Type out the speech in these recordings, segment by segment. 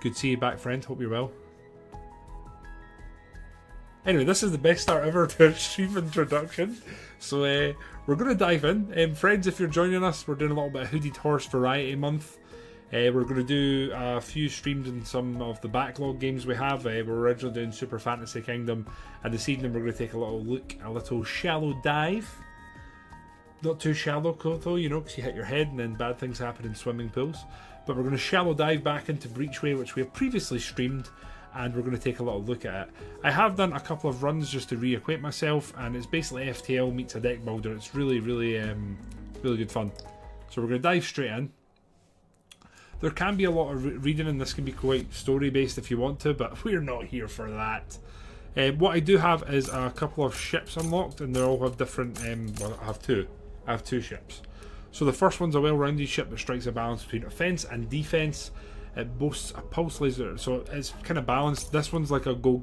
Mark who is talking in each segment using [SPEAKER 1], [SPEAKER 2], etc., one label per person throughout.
[SPEAKER 1] Good to see you back, friend. Hope you're well. Anyway, this is the best start ever to a stream introduction. So we're going to dive in. Friends, if you're joining us, we're doing a little bit of Hooded Horse Variety Month. We're going to do a few streams in some of the backlog games we have. We're originally doing Super Fantasy Kingdom, and this evening we're going to take a little shallow dive. Not too shallow though, you know, because you hit your head and then bad things happen in swimming pools. But we're going to shallow dive back into Breachway, which we have previously streamed, and we're going to take a little look at it. I have done a couple of runs just to reacquaint myself, and it's basically FTL meets a deck builder. It's really good fun. So we're going to dive straight in. There can be a lot of reading, and this can be quite story based if you want to, but we're not here for that. What I do have is a couple of ships unlocked, and they all have different. Well, I have two. I have two ships. So the first one's a well-rounded ship that strikes a balance between offense and defense. It boasts a pulse laser, so it's kind of balanced. This one's like a go,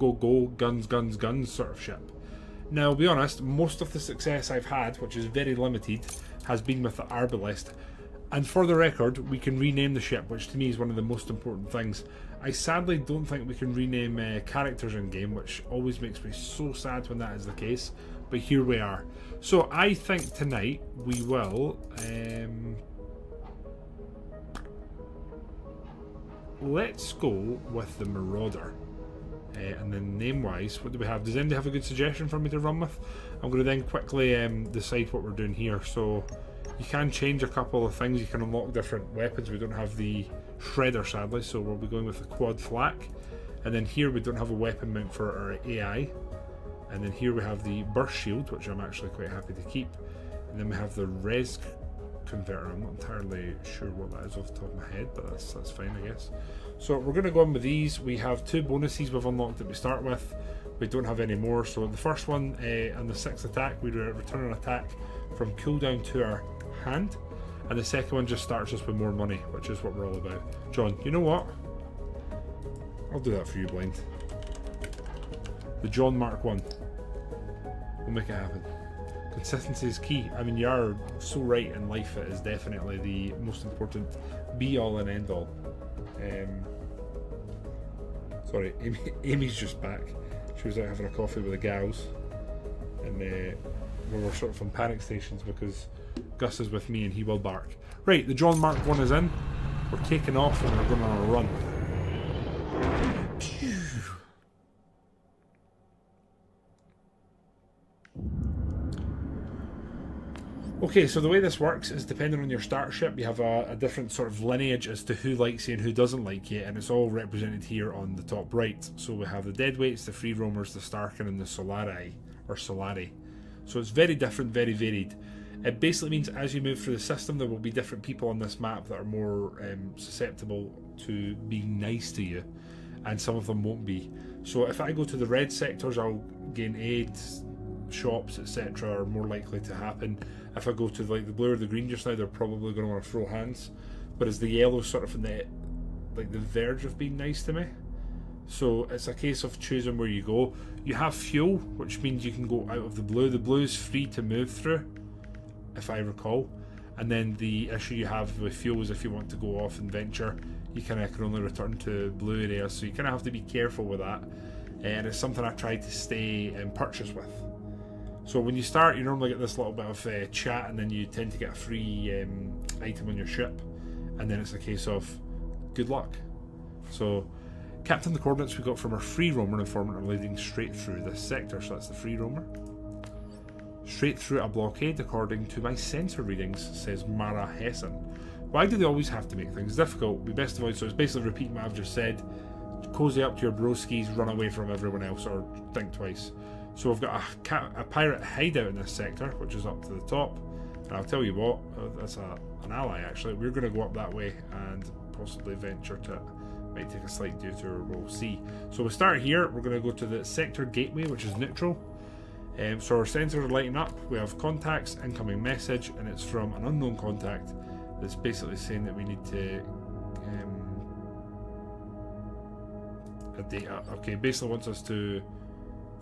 [SPEAKER 1] guns sort of ship. Now, I'll be honest, most of the success I've had, which is very limited, has been with the Arbalest. And for the record, we can rename the ship, which to me is one of the most important things. I sadly don't think we can rename characters in game, which always makes me so sad when that is the case. But here we are. So I think tonight we will... let's go with the Marauder. And then name-wise, what do we have? Does anybody have a good suggestion for me to run with? I'm going to then quickly decide what we're doing here. So you can change a couple of things. You can unlock different weapons. We don't have the Shredder, sadly, so we'll be going with the Quad Flak. And then here we don't have a weapon mount for our AI. And then here we have the Burst Shield, which I'm actually quite happy to keep. And then we have the Res Converter. I'm not entirely sure what that is off the top of my head, but that's fine, I guess. So we're going to go in with these. We have two bonuses we've unlocked that we start with. We don't have any more. So the first one, on the 6th attack, we return an attack from cooldown to our hand. And the second one just starts us with more money, which is what we're all about. John, you know what? I'll do that for you, Blind. The John Mark 1. We'll make it happen. Consistency is key. I mean, you are so right in life. It is definitely the most important be-all and end-all. Sorry, Amy's just back. She was out having a coffee with the gals. And we were sort of on panic stations because Gus is with me and he will bark. Right, the John Mark 1 is in. We're taking off and we're going on a run. Pew. Okay, so the way this works is depending on your start ship, you have a different sort of lineage as to who likes you and who doesn't like you, and it's all represented here on the top right. So we have the Deadweights, the Free Roamers, the Starkin, and the Solari, or Solari. So it's very different, very varied. It basically means as you move through the system, there will be different people on this map that are more susceptible to being nice to you, and some of them won't be. So if I go to the red sectors, I'll gain aids, shops, etc. are more likely to happen. If I go to like the blue or the green just now, they're probably going to want to throw hands. But as the yellow sort of in the verge of being nice to me. So it's a case of choosing where you go. You have fuel, which means you can go out of the blue. The blue is free to move through, if I recall. And then the issue you have with fuel is if you want to go off and venture, you kind of can only return to blue areas. So you kind of have to be careful with that. And it's something I try to stay in purchase with. So when you start, you normally get this little bit of chat, and then you tend to get a free item on your ship, and then it's a case of good luck. So captain the coordinates we got from our Free Roamer informant are leading straight through this sector, so that's the Free Roamer. Straight through a blockade according to my sensor readings, says Mara Hessen. Why do they always have to make things difficult? We best avoid, so it's basically repeating what I've just said. Cozy up to your broskies, run away from everyone else, or think twice. So we've got a pirate hideout in this sector, which is up to the top. And I'll tell you what, that's an ally actually. We're going to go up that way and possibly venture to it. Might take a slight detour, we'll see. So we start here, we're going to go to the sector gateway, which is neutral. So our sensors are lighting up. We have contacts, incoming message, and it's from an unknown contact that's basically saying that we need to a data. Okay, basically wants us to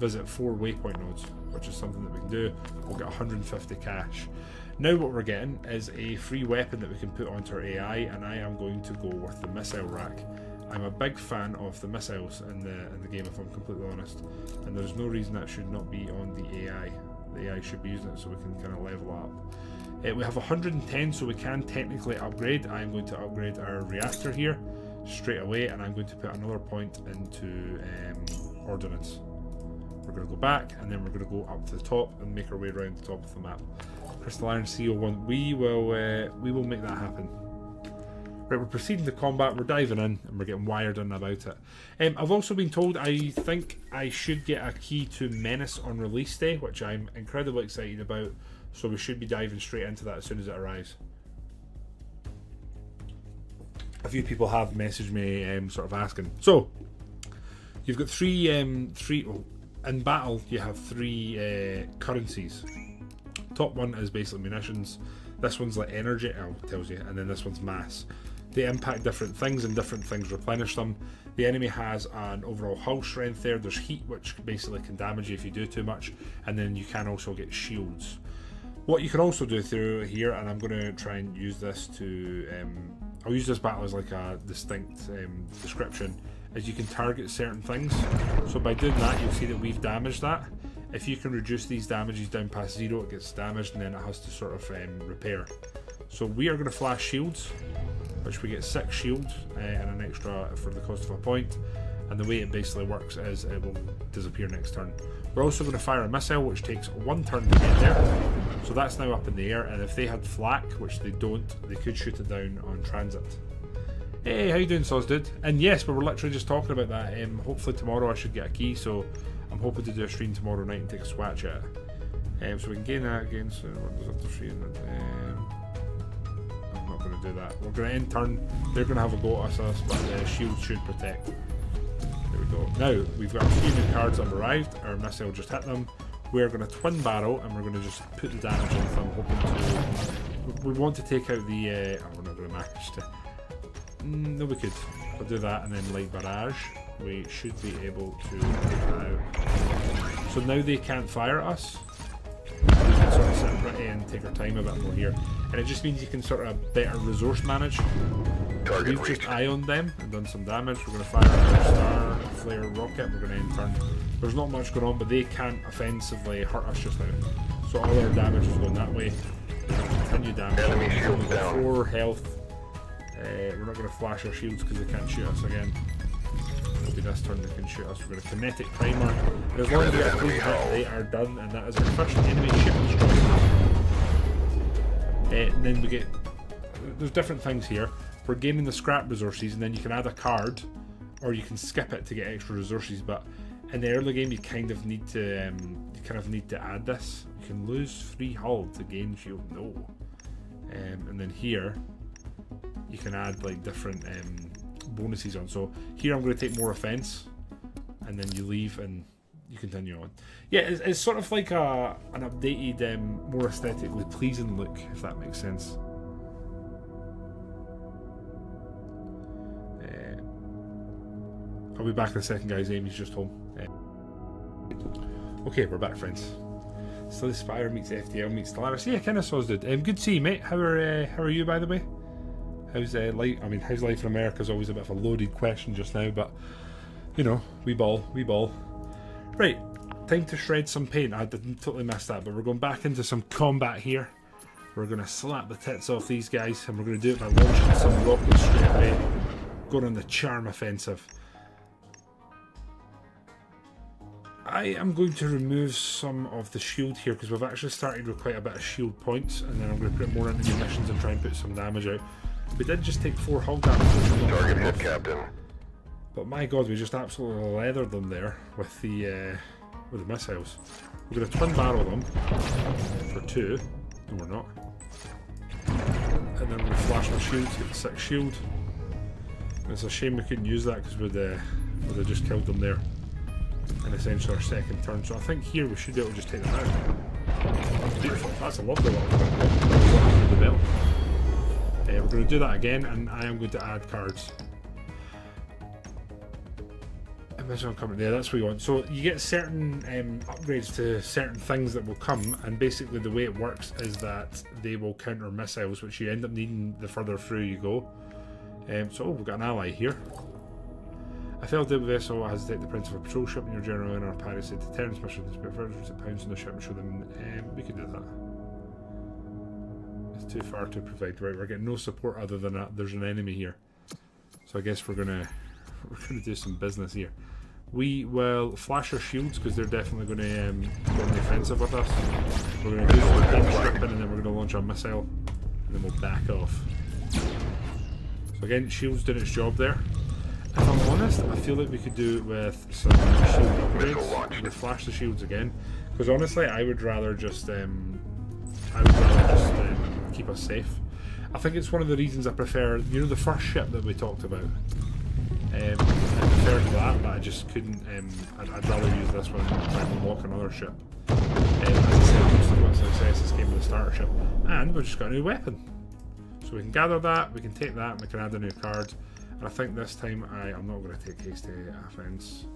[SPEAKER 1] visit 4 waypoint nodes, which is something that we can do. We'll get 150 cash. Now what we're getting is a free weapon that we can put onto our AI, and I am going to go with the missile rack. I'm a big fan of the missiles in the game, if I'm completely honest, and there's no reason that should not be on the AI. The AI should be using it so we can kind of level up. We have 110, so we can technically upgrade. I'm going to upgrade our reactor here straight away, and I'm going to put another point into ordnance. We're going to go back, and then we're going to go up to the top and make our way around the top of the map. Crystal Iron CO1, we will make that happen. Right, we're proceeding to combat, we're diving in, and we're getting wired in about it. I've also been told I think I should get a key to Menace on release day, which I'm incredibly excited about, so we should be diving straight into that as soon as it arrives. A few people have messaged me sort of asking. So, you've got in battle you have three currencies. Top one is basically munitions, this one's like energy, it tells you, and then this one's mass. They impact different things and different things replenish them. The enemy has an overall hull strength there. There's heat, which basically can damage you if you do too much, and then you can also get shields. What you can also do through here, and I'm going to try and use this to I'll use this battle as like a distinct description, is you can target certain things. So by doing that, you'll see that we've damaged that. If you can reduce these damages down past 0, it gets damaged, and then it has to sort of repair. So we are going to flash shields, which we get 6 shields and an extra for the cost of a point. And the way it basically works is it will disappear next turn. We're also going to fire a missile, which takes 1 turn to get there. So that's now up in the air, and if they had flak, which they don't, they could shoot it down on transit. Hey, how you doing, Soz dude? And yes, we were literally just talking about that. Hopefully tomorrow I should get a key, so I'm hoping to do a stream tomorrow night and take a swatch at it. So we can gain that again. So what does up to 3 in it? I'm not going to do that. We're going to end turn. They're going to have a go at us, but the shield should protect. There we go. Now we've got a few new cards that have arrived. Our missile just hit them. We're going to twin barrel, and we're going to just put the damage on them, hoping to. We want to take out the. We're not going to manage to. No, we could. We'll do that, and then light barrage. We should be able to take that out. So now they can't fire at us. We can sort of sit pretty and take our time a bit more here, and it just means you can sort of better resource manage. We've just ioned them and done some damage. We're going to fire our star flare rocket. We're going to end turn. There's not much going on, but they can't offensively hurt us just now. So all our damage is going that way. We're going to continue damage.
[SPEAKER 2] Enemy shields
[SPEAKER 1] We've got
[SPEAKER 2] down.
[SPEAKER 1] 4 health. We're not going to flash our shields because they can't shoot us again. Maybe this turn they can shoot us. We're going to kinetic primer. And as long as we get a clean hit, they are done, and that is our first enemy ship destroyed. And then we get. There's different things here. We're gaining the scrap resources, and then you can add a card, or you can skip it to get extra resources. But in the early game, you kind of need to add this. You can lose free hull to gain shield. No. And then here, you can add like different bonuses on. So here I'm going to take more offense, and then you leave and you continue on. Yeah, it's sort of like an updated, more aesthetically pleasing look, if that makes sense. I'll be back in a second, guys. Amy's just home. Okay, we're back, friends. So the Spire meets FDL meets Stellaris. Yeah, kind of Soz did. Good to see you, mate. How are you, by the way? How's life? I mean, how's life in America is always a bit of a loaded question just now, but you know, we ball. Right, time to shred some paint. I didn't totally miss that, but we're going back into some combat here. We're going to slap the tits off these guys, and we're going to do it by launching some rockets straight away, going on the charm offensive. I am going to remove some of the shield here because we've actually started with quite a bit of shield points, and then I'm going to put more into munitions and try and put some damage out. We did just take 4 hull damage.
[SPEAKER 2] Target hit, Captain.
[SPEAKER 1] But my god, we just absolutely leathered them there with the missiles. We're going to twin barrel them for 2. No, we're not. And then we'll flash my shields, get the 6 shield. And it's a shame we couldn't use that because we'd have just killed them there. And essentially our second turn. So I think here we should be able to just take them out. Beautiful. That's a lovely one. We're going to do that again, and I am going to add cards. Imagine I'm coming there. That's what you want. So you get certain upgrades to certain things that will come, and basically the way it works is that they will counter missiles, which you end up needing the further through you go. So we've got an ally here. A failed vessel has detected the presence of a patrol ship in your general in our Paris said deterrence mission to spare further pounds on the ship and show them. We could do that. It's too far to provide. Right, we're getting no support other than that. There's an enemy here, so I guess we're gonna do some business here. We will flash our shields because they're definitely going to go on the offensive with us. We're going to do some paint stripping and then we're going to launch a missile and then we'll back off. So again, shields did its job there. If I'm honest, I feel like we could do it with some shield upgrades. We flash the shields again because honestly, I would rather just keep us safe. I think it's one of the reasons I prefer, you know, the first ship that we talked about. I preferred that, but I just couldn't. I'd rather use this one and try and unlock another ship. As I said, most of my successes came with the starter ship, and we've just got a new weapon. So we can gather that, we can take that, and we can add a new card. And I think this time I'm not going to take hasty offense.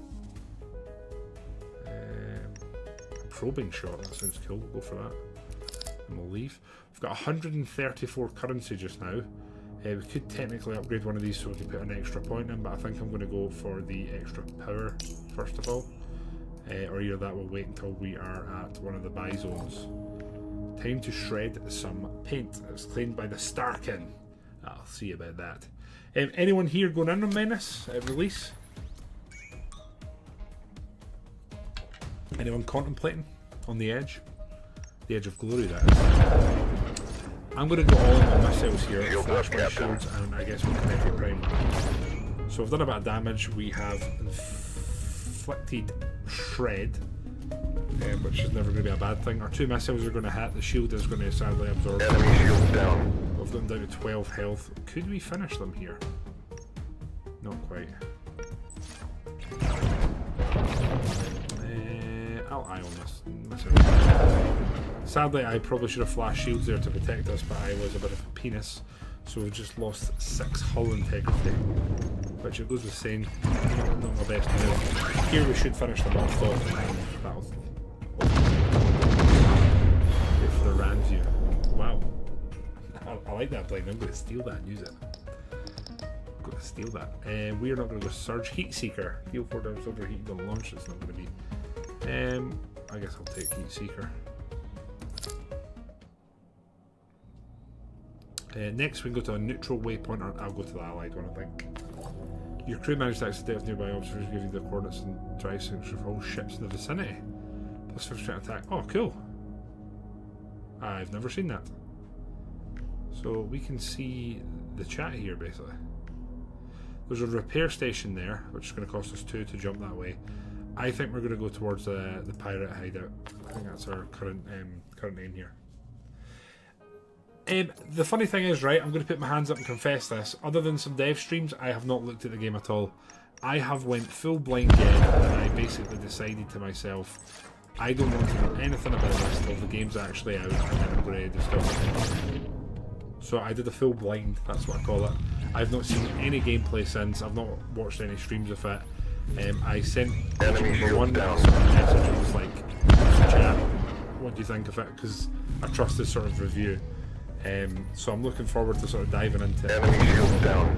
[SPEAKER 1] Probing shot, that sounds cool. We'll go for that, and we'll leave. We've got 134 currency just now. We could technically upgrade one of these so we can put an extra point in, but I think I'm going to go for the extra power first of all. Or either that will wait until we are at one of the buy zones. Time to shred some paint. It's claimed by the Starkin. I'll see about that. Anyone here going in on Menace at release? Anyone contemplating on the edge? The edge of glory, that is. I'm going to go all in on missiles here, flash my shields, and I guess we'll connect with prime. So we've done a bit of damage. We have inflicted shred, which is never going to be a bad thing. Our 2 missiles are going to hit. The shield is going to sadly absorb.
[SPEAKER 2] Enemy shield down.
[SPEAKER 1] We've got them down to 12 health. Could we finish them here? Not quite. I'll eye on this missile. Sadly, I probably should have flashed shields there to protect us, but I was a bit of a penis, so we've just lost 6 hull integrity, which it goes with saying, not my best move. Here we should finish them off though, that'll go for the ram view. Wow, I like that plane. I'm going to steal that and use it. I'm going to steal that. We are not going to go Surge Heat Seeker. Heal 4 times overheated on launch. It's not going to be. I guess I'll take Heat Seeker. Next we can go to a neutral waypoint, or I'll go to the allied one, I think. Your crew managed to access depth nearby observers, give you the coordinates and dry signature for all ships in the vicinity. Plus 50% attack. Oh, cool. I've never seen that. So we can see the chat here, basically. There's a repair station there, which is going to cost us 2 to jump that way. I think we're going to go towards the pirate hideout. I think that's our current aim here. The funny thing is, right, I'm going to put my hands up and confess this. Other than some dev streams, I have not looked at the game at all. I have went full blind get, and I basically decided to myself, I don't want to know anything about this till the game's actually out, and then I'm going to discover it. So I did a full blind, that's what I call it. I've not seen any gameplay since, I've not watched any streams of it. I sent number 1 sort of message, and was like, chat, what do you think of it? Because I trust this sort of review. So I'm looking forward to sort of diving into it.
[SPEAKER 2] Enemy shield down.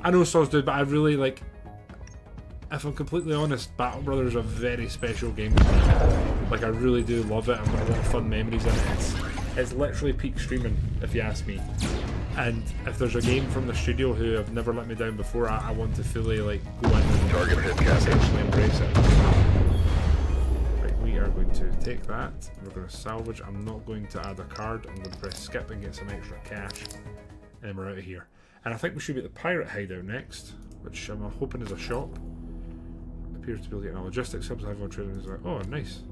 [SPEAKER 1] I know Saws do, but I really like. If I'm completely honest, Battle Brothers is a very special game to me. Like I really do love it. I've got a lot of fun memories in it. It's literally peak streaming, if you ask me. And if there's a game from the studio who have never let me down before, I want to fully like go in and essentially embrace it. We are going to take that, we're going to salvage. I'm not going to add a card, I'm going to press skip and get some extra cash, and we're out of here. And I think we should be at the pirate hideout next, which I'm hoping is a shop. Appears to be getting a logistics hub, so everyone trading is like, oh nice.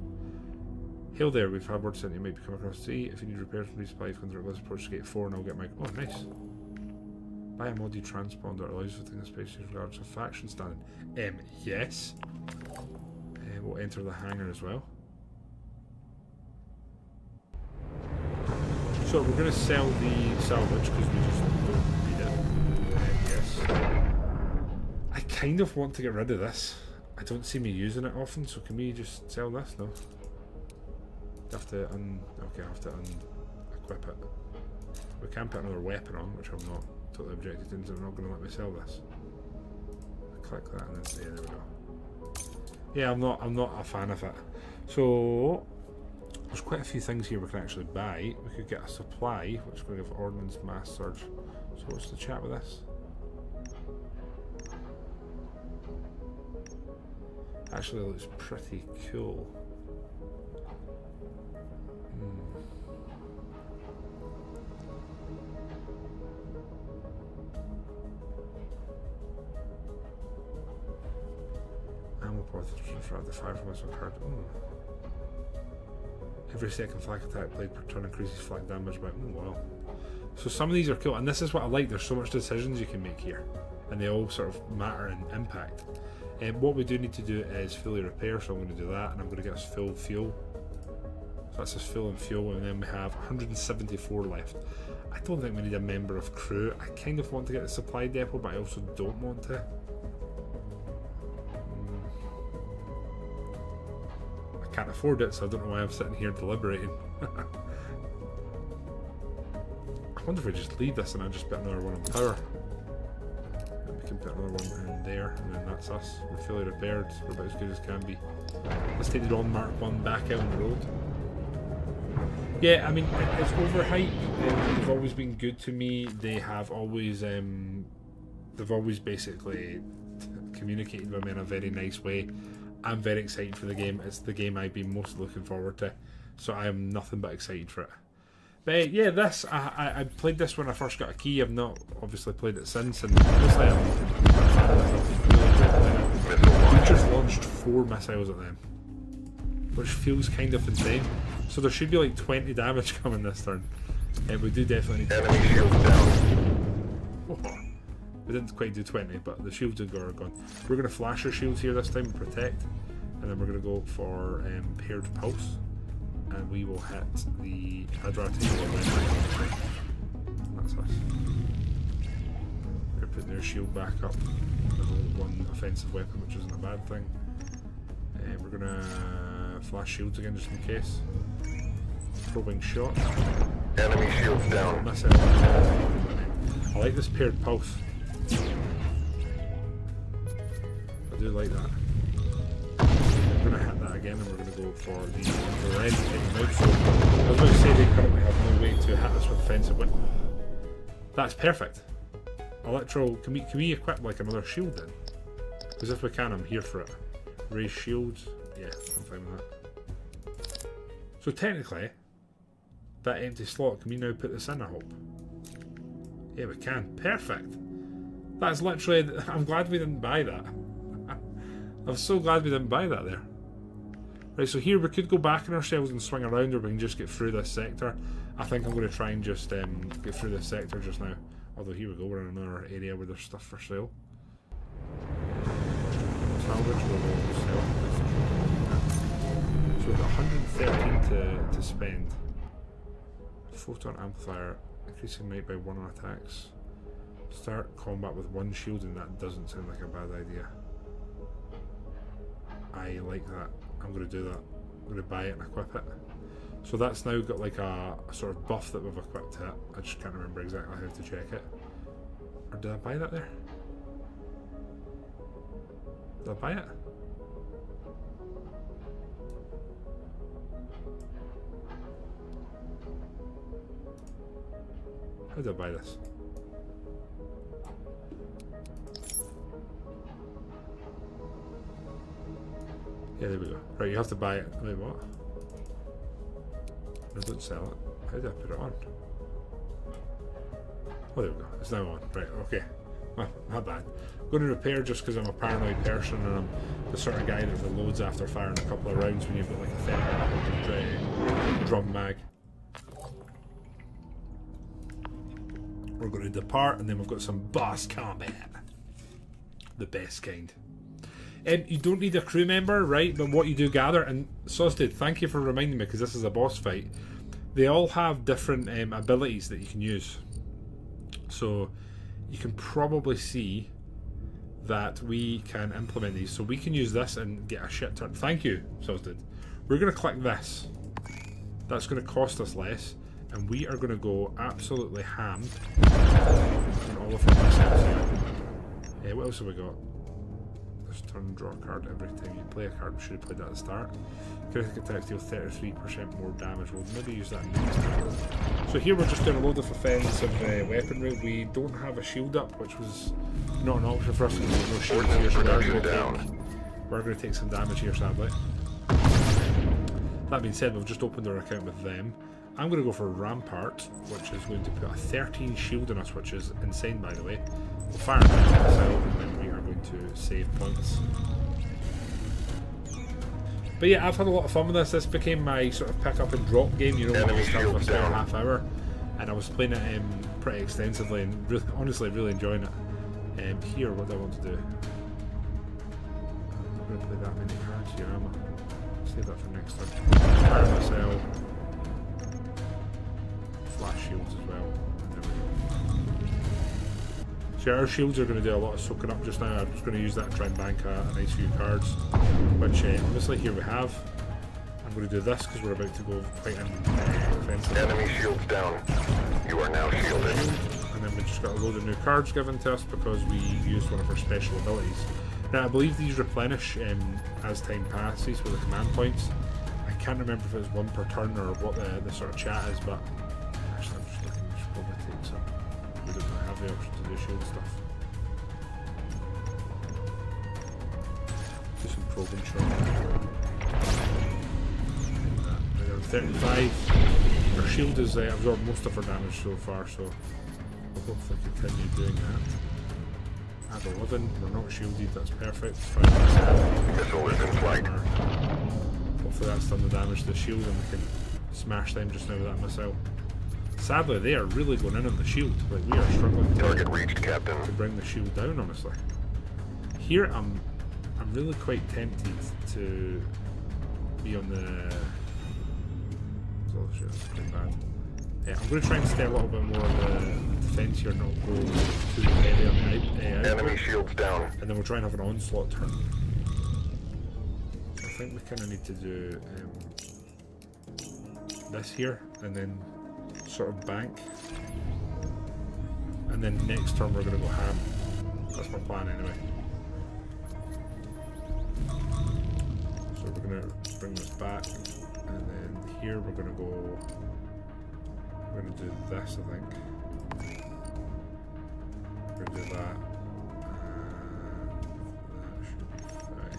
[SPEAKER 1] Hail there, we've had word sent you might be coming across the sea. If you need repairs from resupply, come to let's approach gate 4 and I'll get my. Oh nice. Buy a modded transponder that allows you to think of space regardless of faction standing. Yes. We'll enter the hangar as well. So we're going to sell the salvage because we just don't need it. Yes. I kind of want to get rid of this. I don't see me using it often, so can we just sell this? No. Have to okay, I have to equip it. We can put another weapon on, which I'm not totally objected to, so they're not going to let me sell this. click that and then say, there we go. Yeah, I'm not a fan of it. So there's quite a few things here we can actually buy. We could get a supply, which is going to give ordnance mass surge. So what's the chat with this? Actually looks pretty cool. Ammo ports throughout the fire from this occurred. Every second flag attack played per turn increases flag damage by wow. So some of these are cool, and this is what I like. There's so much decisions you can make here, and they all sort of matter in impact. What we do need to do is fully repair, so I'm going to do that, and I'm going to get us full fuel. So that's us full and fuel, and then we have 174 left. I don't think we need a member of crew. I kind of want to get the supply depot, but I also don't want to. I can't afford it, so I don't know why I'm sitting here deliberating. I wonder if we just leave this and I just put another one on power. We can put another one in there, and then that's us. We're fully repaired. We're about as good as can be. Let's take the Dawn Mark 1 back out on the road. Yeah, I mean, it's overhyped. They've always been good to me. They have always, they've always basically communicated with me in a very nice way. I'm very excited for the game. It's the game I've been most looking forward to, so I am nothing but excited for it. But yeah, this I played this when I first got a key. I've not obviously played it since, and honestly, I'm a fan of it. We just launched 4 missiles at them, which feels kind of insane. So there should be like 20 damage coming this turn. We do definitely need to.
[SPEAKER 2] Enemy shields down.
[SPEAKER 1] We didn't quite do 20, but the shields are gone. We're going to flash our shields here this time and protect, and then we're going to go for paired pulse, and we will hit the Hadrati. That's us. They're putting their shield back up. Level 1 offensive weapon, which isn't a bad thing. We're going to flash shields again just in case. Probing shot.
[SPEAKER 2] Enemy shields down.
[SPEAKER 1] Miss it. I like this paired pulse. I do like that. We're going to hit that again, and we're going to go for the red taking out. So I was about to say they currently have no way to hit us with offensive weapon. That's perfect. Electro, can we equip like another shield then? Because if we can, I'm here for it. Raise shields. Yeah, I'm fine with that. So technically, that empty slot, can we now put this in, I hope? Yeah, we can. Perfect. That's literally, I'm glad we didn't buy that. I'm so glad we didn't buy that there. Right, so here we could go back in ourselves and swing around, or we can just get through this sector. I think I'm going to try and just get through this sector just now. Although here we go, we're in another area where there's stuff for sale. Salvage, we'll sell. So we've got 113 to spend. Photon amplifier, increasing night by 1 on attacks. Start combat with 1 shield, and that doesn't sound like a bad idea. I like that. I'm going to do that. I'm going to buy it and equip it. So that's now got like a sort of buff that we've equipped to it. I just can't remember exactly how to check it. Or did I buy that there? Did I buy it? How did I buy this? Yeah, there we go. Right, you have to buy it. Wait, what? No, don't sell it. How did I put it on? Oh, there we go. It's now on. Right, okay. Well, not bad. I'm going to repair just because I'm a paranoid person, and I'm the sort of guy that reloads after firing a couple of rounds when you've got like a 30 drum mag. We're going to depart, and then we've got some boss combat. The best kind. You don't need a crew member, right? But what you do gather, and Sosted, thank you for reminding me, because this is a boss fight. They all have different abilities that you can use. So you can probably see that we can implement these. So we can use this and get a shit ton. Thank you, Sosted. We're going to click this. That's going to cost us less. And we are going to go absolutely ham on all of our missiles here. What else have we got? First turn, draw a card every time you play a card. We should have played that at the start. Critical attacks deal 33% more damage. We'll maybe use that next turn. So here we're just doing a load of offensive weaponry. We don't have a shield up, which was not an option for us because there's no shield here. So we're going to take some damage here, sadly. That being said, we've just opened our account with them. I'm going to go for Rampart, which is going to put a 13 shield on us, which is insane, by the way. We'll fire that missile, and then we are going to save points. But yeah, I've had a lot of fun with this. This became my sort of pick up and drop game, you know, when I was having a spare half hour. And I was playing it pretty extensively and really, honestly really enjoying it. Here, what do I want to do? I'm not going to play that many cards here, am I? Save that for next time. Fire missile. Flash shields as well. And there we go. So our shields are going to do a lot of soaking up just now. I'm just going to use that to try and bank a nice few cards. Which obviously here we have. I'm going to do this because we're about to go quite in offensive.
[SPEAKER 2] Enemy shields down. You are now shielded.
[SPEAKER 1] And then we just got a load of new cards given to us because we used one of our special abilities. Now I believe these replenish as time passes with the command points. I can't remember if it's one per turn or what the sort of chat is, but actually I'm just looking, we should probably take some. We don't really have the option to do shield stuff. Do some probing shot. 35. Our shield has absorbed most of our damage so far, so we'll hopefully continue doing that. Add 11, we're not shielded, that's perfect.
[SPEAKER 2] Missile is in flight.
[SPEAKER 1] Hopefully that's done the damage to the shield and we can smash them just now with that missile. Sadly, they are really going in on the shield. Like, we are struggling
[SPEAKER 2] Target reached, Captain.
[SPEAKER 1] to bring the shield down, honestly. Here, I'm really quite tempted to be on the... Oh shit, that's pretty bad. Yeah, I'm going to try and stay a little bit more on the defense here, not go too heavy on the
[SPEAKER 2] Enemy shields down.
[SPEAKER 1] and then we'll try and have an onslaught turn. I think we kind of need to do this here, and then sort of bank. And then next turn we're going to go ham. That's my plan anyway. So we're going to bring this back. And then here we're going to go, we're going to do this, I think. We're going to do that. That should be fine.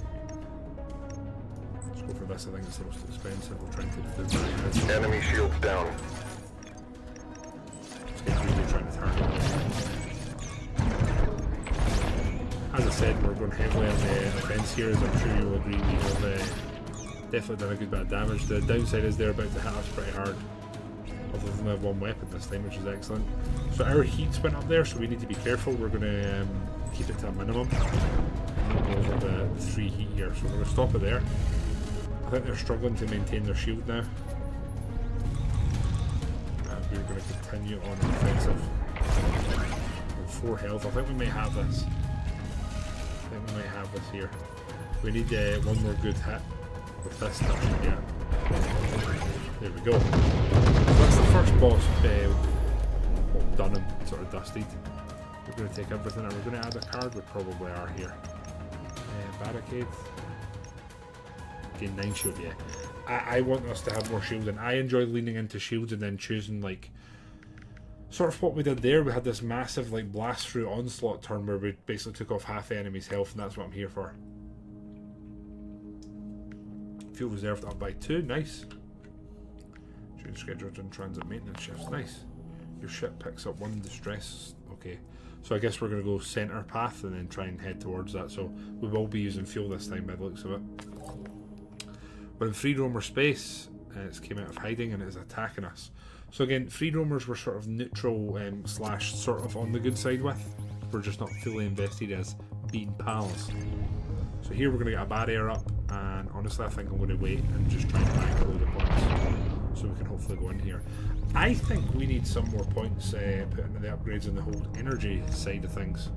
[SPEAKER 1] Let's go for this, I think it's the most expensive. We'll try and take the design.
[SPEAKER 2] Enemy shields down.
[SPEAKER 1] Let's get really trying to target. As I said, we're going heavily on the offense here, as I'm sure you'll agree. We have definitely done a good bit of damage. The downside is they're about to hit us pretty hard. Other than we have one weapon this time, which is excellent. So our heats went up there, so we need to be careful. We're going to keep it to a minimum. And go over the 3 heat here. So we're going to stop it there. I think they're struggling to maintain their shield now. We're going to continue on offensive. With 4 health. I think we may have this. Here. We need one more good hit. With this touch, yeah. There we go. So that's the first boss done and sort of dusted. We're going to take everything and we're going to add a card. We probably are here. Barricade. Gain 9 shield, yeah. I want us to have more shield, and I enjoy leaning into shields and then choosing like sort of what we did there. We had this massive like blast through onslaught turn where we basically took off half the enemy's health, and that's what I'm here for. Fuel reserved up by 2, nice. During scheduled and transit maintenance shifts, nice. Your ship picks up 1 distress, okay. So I guess we're going to go centre path and then try and head towards that, so we will be using fuel this time by the looks of it. We're in free roamer space, and it's came out of hiding and it is attacking us. So again, free roamers were sort of neutral slash sort of on the good side with. We're just not fully invested as being pals. So here we're going to get a barrier up, and honestly I think I'm going to wait and just try and bank a load of points so we can hopefully go in here. I think we need some more points put into the upgrades in the whole energy side of things.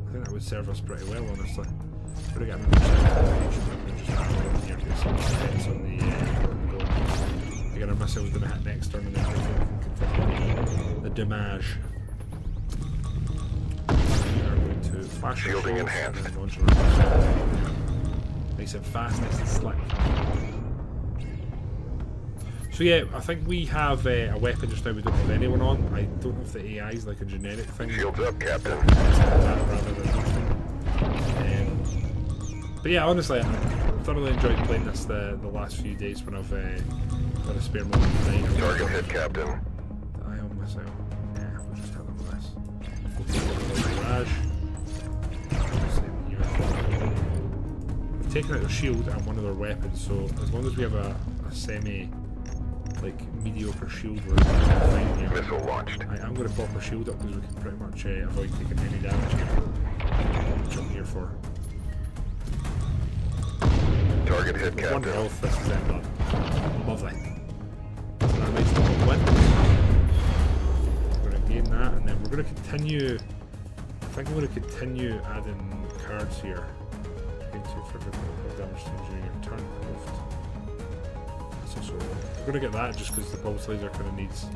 [SPEAKER 1] I think that would serve us pretty well, honestly. We're going to get another just have here to get some defense on the again, our missile is going to hit next turn and then hopefully we can continue the damage. We are going to flash
[SPEAKER 2] shielding
[SPEAKER 1] and
[SPEAKER 2] enhanced.
[SPEAKER 1] then launch our missile. Nice and fast, nice and slick. So yeah, I think we have a weapon just now we don't have anyone on. I don't know if the AI is like a generic thing.
[SPEAKER 2] Shields up, Captain.
[SPEAKER 1] But yeah, honestly, I thoroughly enjoyed playing this the last few days when I've got a spare moment tonight.
[SPEAKER 2] Target hit, Captain.
[SPEAKER 1] I on missile. Yeah, we'll just hit them with this. We'll take another barrage. Same here. We've taken out their shield and one of their weapons, so as long as we have a semi mediocre shield, we're fine here.
[SPEAKER 2] Missile launched.
[SPEAKER 1] I am going to pop our shield up because we can pretty much avoid taking any damage here. Which I'm here for.
[SPEAKER 2] Target hit,
[SPEAKER 1] One
[SPEAKER 2] Captain.
[SPEAKER 1] health, this is it, done. Lovely. So that makes the win. We're going to gain that, and then we're going to continue. I think I'm going to continue adding cards here. Into for damage to during your turn. That's also we're going to get that just because the pulse laser kind of needs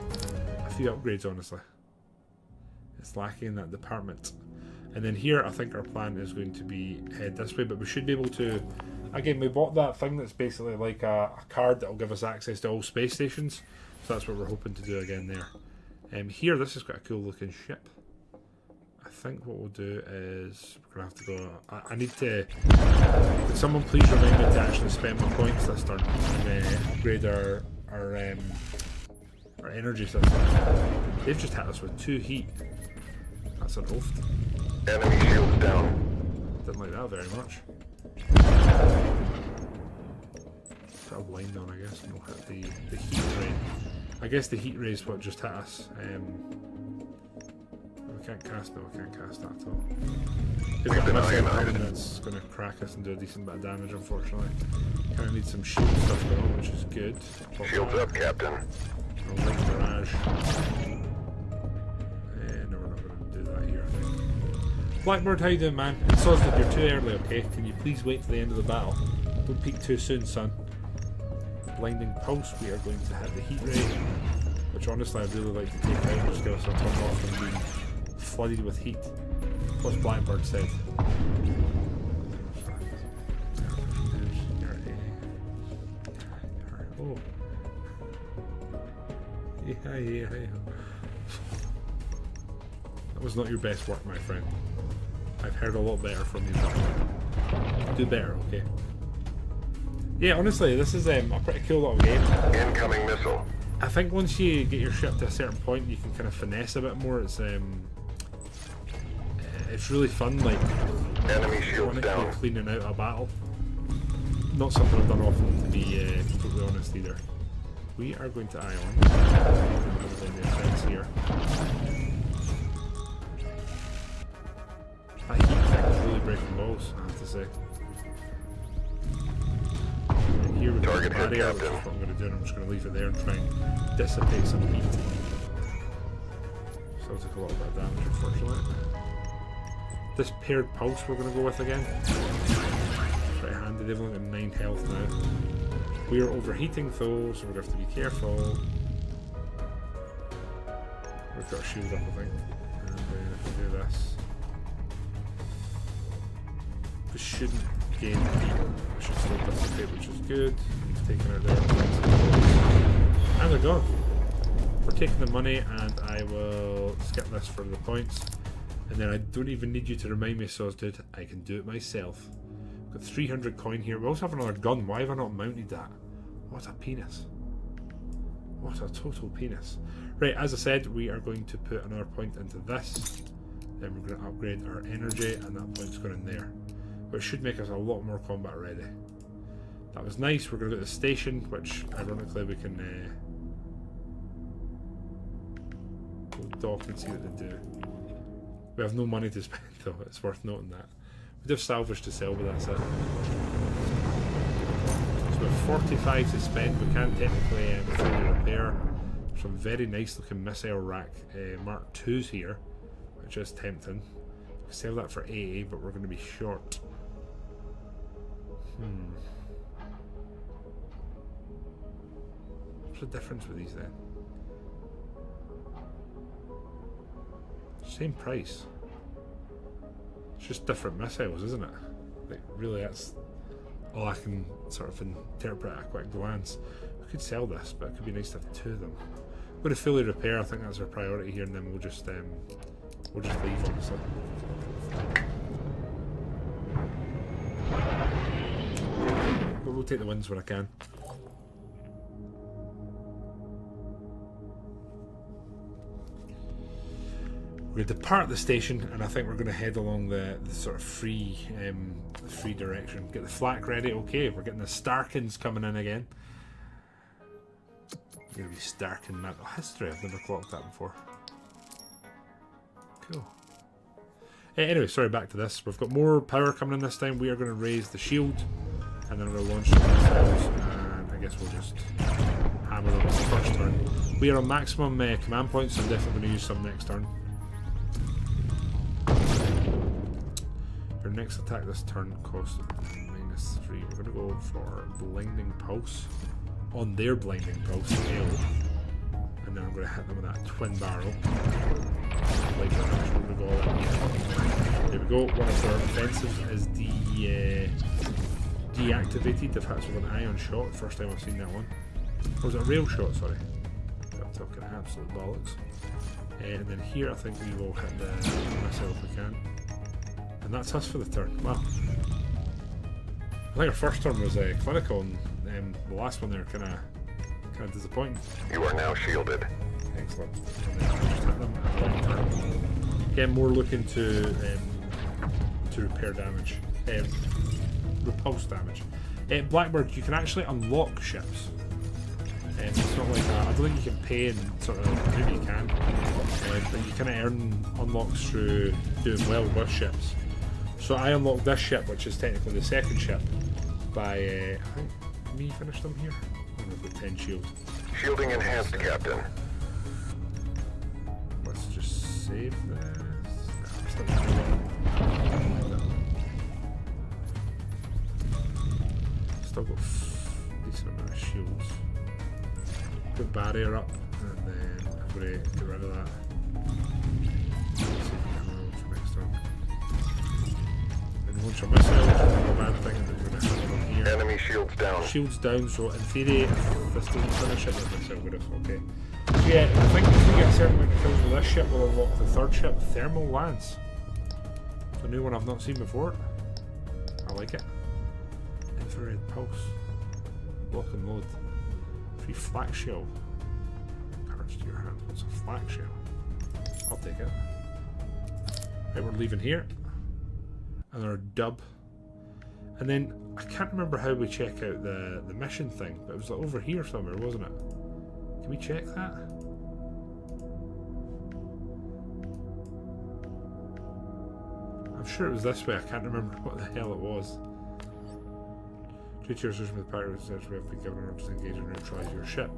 [SPEAKER 1] a few upgrades, honestly. It's lacking in that department. And then here, I think our plan is going to be head this way, but we should be able to. Again, we bought that thing that's basically like a card that will give us access to all space stations. So that's what we're hoping to do again there. Here, this is quite a cool looking ship. I think what we'll do is we're going to have to go. I need to. Could someone please remind me to actually spend my points this turn and upgrade our energy system. They've just hit us with 2 heat. That's an oath.
[SPEAKER 2] Enemy shields down.
[SPEAKER 1] Didn't like that very much. Put a blind on, I guess, and we'll hit the heat ray. I guess the heat ray is what just hit us. We can't cast, no, we can't cast that at all. We've got a missile coming that's going to crack us and do a decent bit of damage, unfortunately. Kind of need some shield stuff going on, which is good.
[SPEAKER 2] Shields up, Captain.
[SPEAKER 1] A light barrage. No, we're not going to do that here, I think. Blackbird, how you doing, man? It's sorry that you're too early, okay? Can you please wait till the end of the battle? Don't peek too soon, son. Blinding pulse, we are going to hit the heat ray, which honestly I'd really like to take out, just give us a turn off and be flooded with heat. What's Blackbird said? Oh. Yeah. That was not your best work, my friend. I've heard a lot better from you. Do better, okay? Yeah, honestly, this is a pretty cool little game.
[SPEAKER 2] Incoming missile.
[SPEAKER 1] I think once you get your ship to a certain point, you can kind of finesse a bit more. It's really fun, like
[SPEAKER 2] Enemy shields down.
[SPEAKER 1] cleaning out a battle. Not something I've done often, to be completely honest, either. We are going to Ion. The effects here. That heat effect is really breaking balls, I have to say. And here we've got the barrier, which is what I'm going to do, and I'm just going to leave it there and try and dissipate some heat. So I'll take a little bit of damage, unfortunately. This paired pulse we're going to go with again. Pretty handy, they've only got 9 health now. We are overheating though, so we're going to have to be careful. We've got a shield up, I think. And if we do this, we shouldn't gain heat. We should still dissipate, which is good. We've taken out their points. And they're gone. We're taking the money, and I will skip this for the points. And then I don't even need you to remind me, so dude, I can do it myself. Got 300 coin here. We also have another gun. Why have I not mounted that? What a penis. What a total penis. Right, as I said, we are going to put another point into this. Then we're going to upgrade our energy, and that point's going in there. Which should make us a lot more combat ready. That was nice. We're going to go to the station, which ironically we can dock and see what they do. We have no money to spend though, it's worth noting that. We do have salvage to sell, but that's it. So we have 45 to spend. We can technically fully repair some very nice looking missile rack Mark 2s here, which is tempting. We can sell that for 80, but we're going to be short. What's the difference with these then? Same price. It's just different missiles, isn't it? Like, really, that's All I can sort of interpret at a quick glance. I could sell this, but it could be nice to have two of them. I'm going to fully repair. I think that's our priority here, and then we'll just leave, honestly. But we'll take the wins when I can. We're going to depart the station, and I think we're going to head along the sort of free direction. Get the flak ready. Okay, we're getting the Starkins coming in again. We're going to be Starkin metal history. I've never clocked that before. Cool. Anyway, sorry, back to this. We've got more power coming in this time. We are going to raise the shield, and then we're going to launch some missiles, and I guess we'll just hammer them on the first turn. We are on maximum command points, so I'm definitely going to use some next turn. Your next attack this turn costs -3. We're going to go for Blinding Pulse on their Blinding Pulse, and then I'm going to hit them with that twin barrel. Like that. We're going to go all in. There we go. One of their offensives is deactivated. If that's with an ion shot, first time I've seen that one. Or was it a rail shot? Sorry. I'm talking absolute bollocks. And then here I think we will hit the missile if we can. And that's us for the turn. Wow. I think our first turn was clinical, and the last one there kind of disappointing.
[SPEAKER 2] You are now shielded.
[SPEAKER 1] Excellent. And then just hit them at the right turn. Again, more looking to repair damage, repulse damage. Blackbird, you can actually unlock ships. It's not like that. I don't think you can pay and sort of, maybe you can, but you kind of earn unlocks through doing well with ships. So I unlocked this ship, which is technically the second ship, by, I think, me finished them here. And we've got 10 shields.
[SPEAKER 2] Shielding enhanced, Captain.
[SPEAKER 1] Let's just save this. Still got a decent amount of shields. Put barrier up, and then I'm going to get rid of that. See if we can roll for next turn. Then launch a missile, which is not a bad thing, and then we're going to have them here.
[SPEAKER 2] Enemy shields down.
[SPEAKER 1] Shields down, so in theory, if this doesn't finish it, the missile would have. Okay. So yeah, I think if we get a certain amount of kills with this ship, we'll unlock the third ship, Thermal Lance. It's a new one I've not seen before. I like it. Infrared Pulse. Lock and load. Free flak shell. Cards to your hand. What's a flak shell? I'll take it. Right, we're leaving here. Another dub. And then I can't remember how we check out the mission thing, but it was like over here somewhere, wasn't it? Can we check that? I'm sure it was this way. I can't remember what the hell it was. Due to your association with the pirates, we have been given an order to engage and neutralise your ship.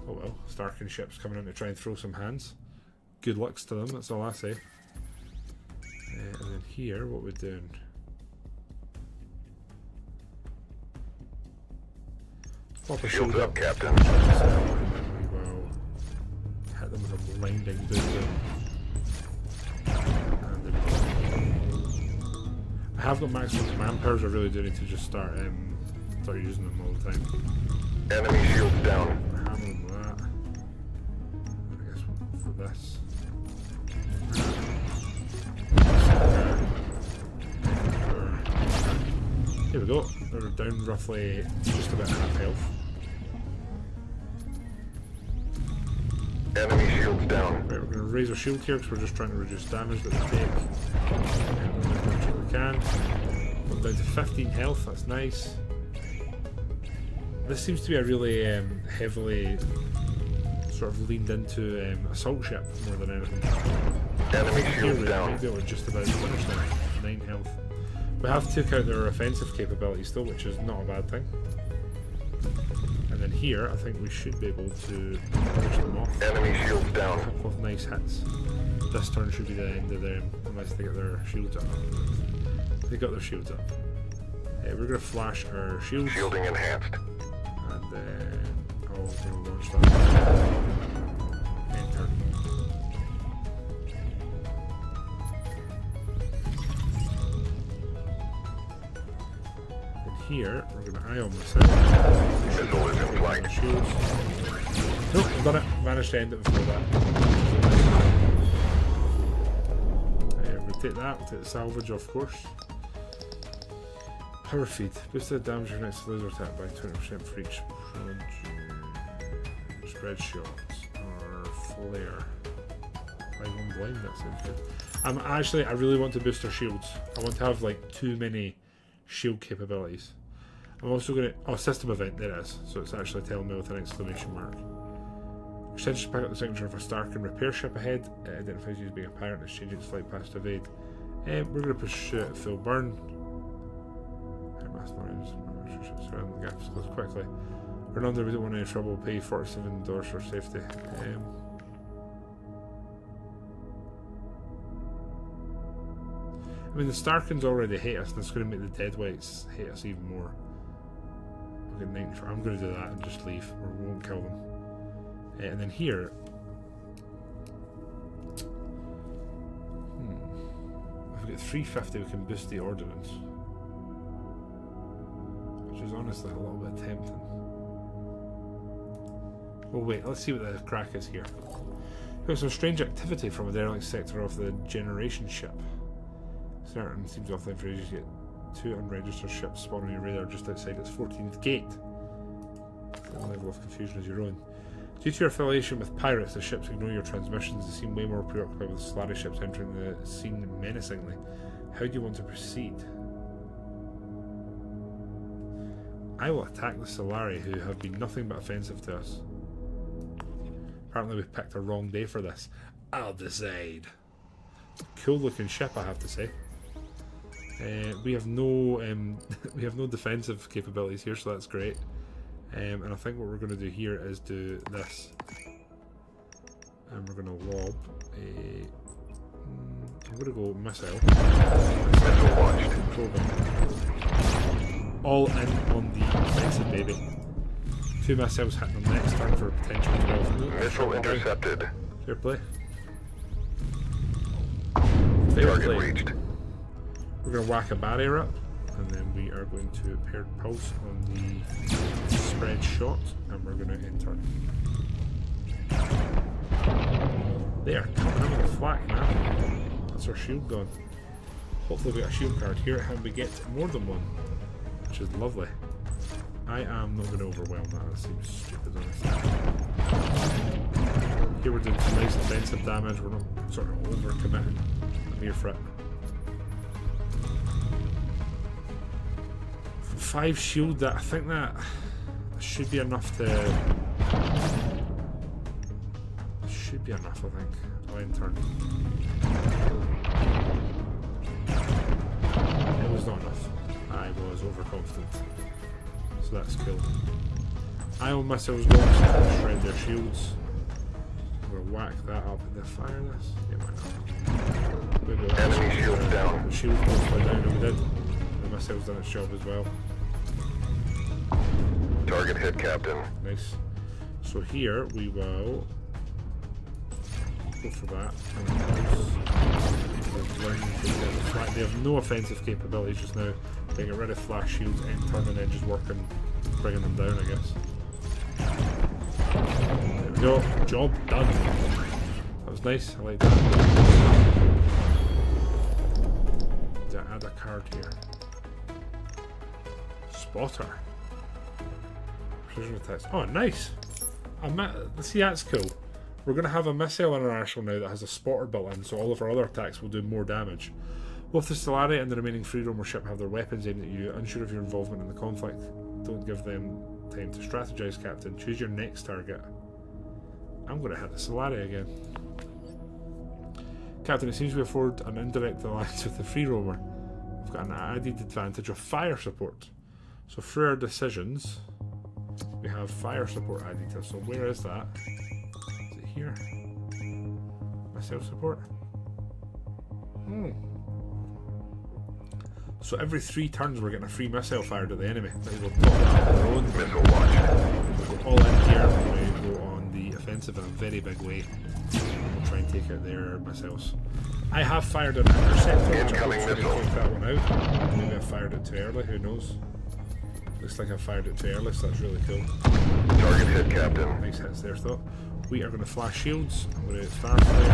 [SPEAKER 1] Oh well, Starkin ship's coming in to try and throw some hands. Good lucks to them, that's all I say. And then here, what we're doing. Pop a shield
[SPEAKER 2] up, Captain.
[SPEAKER 1] And then we will hit them with a blinding boom. And there we go. I have got maximum command powers. I really do need to just start using them all the time.
[SPEAKER 2] Enemy shields down.
[SPEAKER 1] Hammer them with that. I guess for this. Here we go. They're down roughly just about half health.
[SPEAKER 2] Enemy shields down.
[SPEAKER 1] Right, we're going to raise our shield here because we're just trying to reduce damage that we take. And as much as we can. We're down to 15 health, that's nice. This seems to be a really heavily sort of leaned into assault ship more than anything.
[SPEAKER 2] Enemy
[SPEAKER 1] Here
[SPEAKER 2] shields
[SPEAKER 1] we
[SPEAKER 2] down.
[SPEAKER 1] might be able to just about finish them. 9 health. We have took out their offensive capabilities still, which is not a bad thing. And then here, I think we should be able to finish them off.
[SPEAKER 2] Enemy shields
[SPEAKER 1] A
[SPEAKER 2] down.
[SPEAKER 1] couple of nice hits. This turn should be the end of them, unless they get their shields up. They got their shields up. We're going to flash our shields.
[SPEAKER 2] Shielding enhanced.
[SPEAKER 1] And then we're going to launch that. Enter. And here, we're going to ion missile.
[SPEAKER 2] Missile is in flight.
[SPEAKER 1] Shields. Nope, I've done it. Managed to end it before that. We'll take that. We'll take the salvage, of course. Power feed. Boosted damage your next laser attack by 20% for each spread shots or flare. 5-1 blind, that sounds good. I really want to boost our shields. I want to have like too many shield capabilities. I'm also going to... Oh, system event, there it is. So it's actually telling me with an exclamation mark. Extensions pick up the signature of a Starkin repair ship ahead. It identifies you as being a pirate and is changing its flight path to evade. We're going to pursue it at full burn. Surround the gaps close quickly. We're not there, we don't want any trouble. Pay $47 for safety. I mean, the Starkins already hate us, and it's going to make the Deadweights hate us even more. We'll get 94. I'm going to do that and just leave, or we won't kill them. And then here, if we get 350, we can boost the ordnance, which is honestly a little bit tempting. Well, wait, let's see what the crack is here. There's some strange activity from a derelict sector of the generation ship. Certain seems offline for ages, yet 2 unregistered ships spawn on your radar just outside its 14th gate. The level of confusion is your own. Due to your affiliation with pirates, the ships ignore your transmissions. They seem way more preoccupied with Solari ships entering the scene menacingly. How do you want to proceed? I will attack the Solari, who have been nothing but offensive to us. Apparently we picked a wrong day for this. I'll decide. Cool looking ship, I have to say. We have no we have no defensive capabilities here, so that's great. And I think what we're going to do here is do this, and we're going to lob a. I'm going to go missile.
[SPEAKER 2] Missile launched.
[SPEAKER 1] All in on the offensive, baby. 2 missiles hitting them next turn for a potential 12.
[SPEAKER 2] Missile intercepted.
[SPEAKER 1] Fair play.
[SPEAKER 2] Target reached.
[SPEAKER 1] We're going to whack a barrier up, and then we are going to paired pulse on the spread shot, and we're going to enter. They are coming in with a flak, man. That's our shield gone. Hopefully we get a shield card here, and we get more than one, which is lovely. I am not going to overwhelm that. That seems stupid, honestly. Here we're doing some nice defensive damage. We're not sort of over-committing. I'm here for it. 5 shield, that I think that should be enough to. Should be enough, I think. I'll end turn. It was not enough. I was overconfident. So that's cool. Ion missiles going to shred their shields. We'll whack that up and then fire this. Yeah, why not?
[SPEAKER 2] Enemy shield down.
[SPEAKER 1] The shield goes down, and we did. The missile's done its job as well.
[SPEAKER 2] Target hit, Captain.
[SPEAKER 1] Nice. So here we will go for that. They have no offensive capabilities just now. They get rid of flash shields, end turn, and then just working, bringing them down, I guess. There we go. Job done. That was nice. I like that. Did I add a card here? Spotter. Precision attacks. Oh, nice. See, that's cool. We're going to have a missile in our arsenal now that has a spotter built in, so all of our other attacks will do more damage. Both the Stellarii and the remaining free roamer ship have their weapons aimed at you. Unsure of your involvement in the conflict, don't give them time to strategize, Captain. Choose your next target. I'm going to hit the Stellarii again. Captain, it seems we afford an indirect alliance with the free roamer. We've got an added advantage of fire support. So through our decisions, we have fire support added to us. So where is that? Is it here? Missile support? So every 3 turns we're getting a free missile fired at the enemy. We'll pop that on our own.
[SPEAKER 2] Missile launched.
[SPEAKER 1] We'll go all in here. We're going to go on the offensive in a very big way. We'll try and take out their missiles. I have fired an interceptor, which I'm going to take that one out. Maybe I fired it too early, who knows. Looks like I fired it too early, so that's really cool.
[SPEAKER 2] Target hit, Captain.
[SPEAKER 1] Nice hits there, though. We are going to flash shields. I'm going to start flare.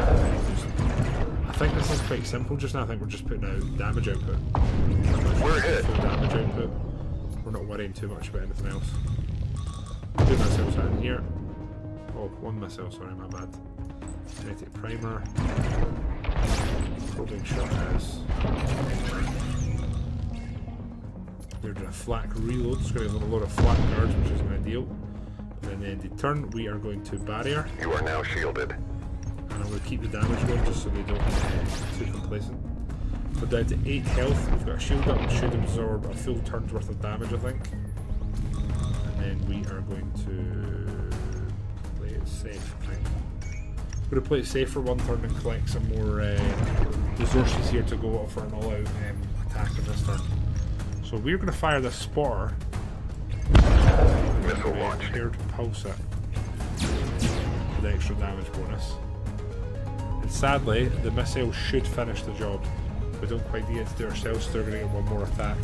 [SPEAKER 1] I think this is quite simple just now. I think we're just putting out damage output.
[SPEAKER 2] We're hit.
[SPEAKER 1] Full damage output. We're not worrying too much about anything else. 2 missiles out in here. Oh, 1 missile, sorry, my bad. Kinetic primer. Probing shot has. We're doing a flak reload, so we're going to have a lot of flak guards, which isn't ideal. And then the turn, we are going to barrier.
[SPEAKER 2] You are now shielded.
[SPEAKER 1] And I'm going to keep the damage going just so they don't get too complacent. We're down to 8 health. We've got a shield up, which should absorb a full turn's worth of damage, I think. And then we are going to play it safe, I think. We're going to play it safe for 1 turn and collect some more resources here to go for an all-out attack in this turn. So we're going to fire this spotter.
[SPEAKER 2] Missile launch.
[SPEAKER 1] Here to pulse it. The extra damage bonus. And sadly, the missile should finish the job. We don't quite get to do it ourselves, so they're going to get 1 more attack.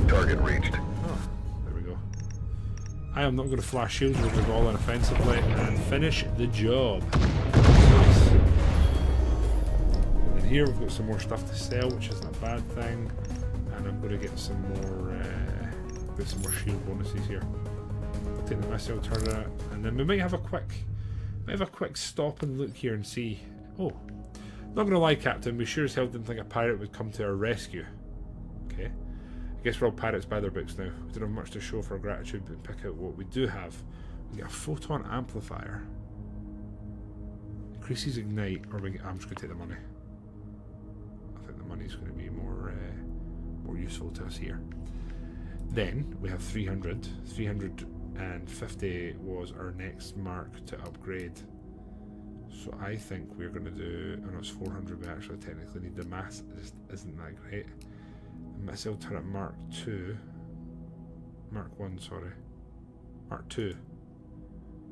[SPEAKER 2] Target reached.
[SPEAKER 1] Oh, there we go. I am not going to flash shields, we're going to go all in offensively and finish the job. Nice. And then here we've got some more stuff to sell, which isn't a bad thing. And I'm going to get some more shield bonuses here. We'll take the missile turret, and then we might have a quick stop and look here and see. Oh, not gonna lie, Captain, we sure as hell didn't think a pirate would come to our rescue. Okay, I guess we're all pirates by their books now. We don't have much to show for our gratitude, but pick out what we do have. We get a photon amplifier. Increases ignite, or I'm just gonna take the money. I think the money's gonna be more useful to us here. Then we have 300. 350 was our next mark to upgrade. So I think we're going to do. Oh no, it's 400. We actually technically need the mass. Just isn't that great. The missile turret Mark 2. Mark 1, sorry. Mark 2.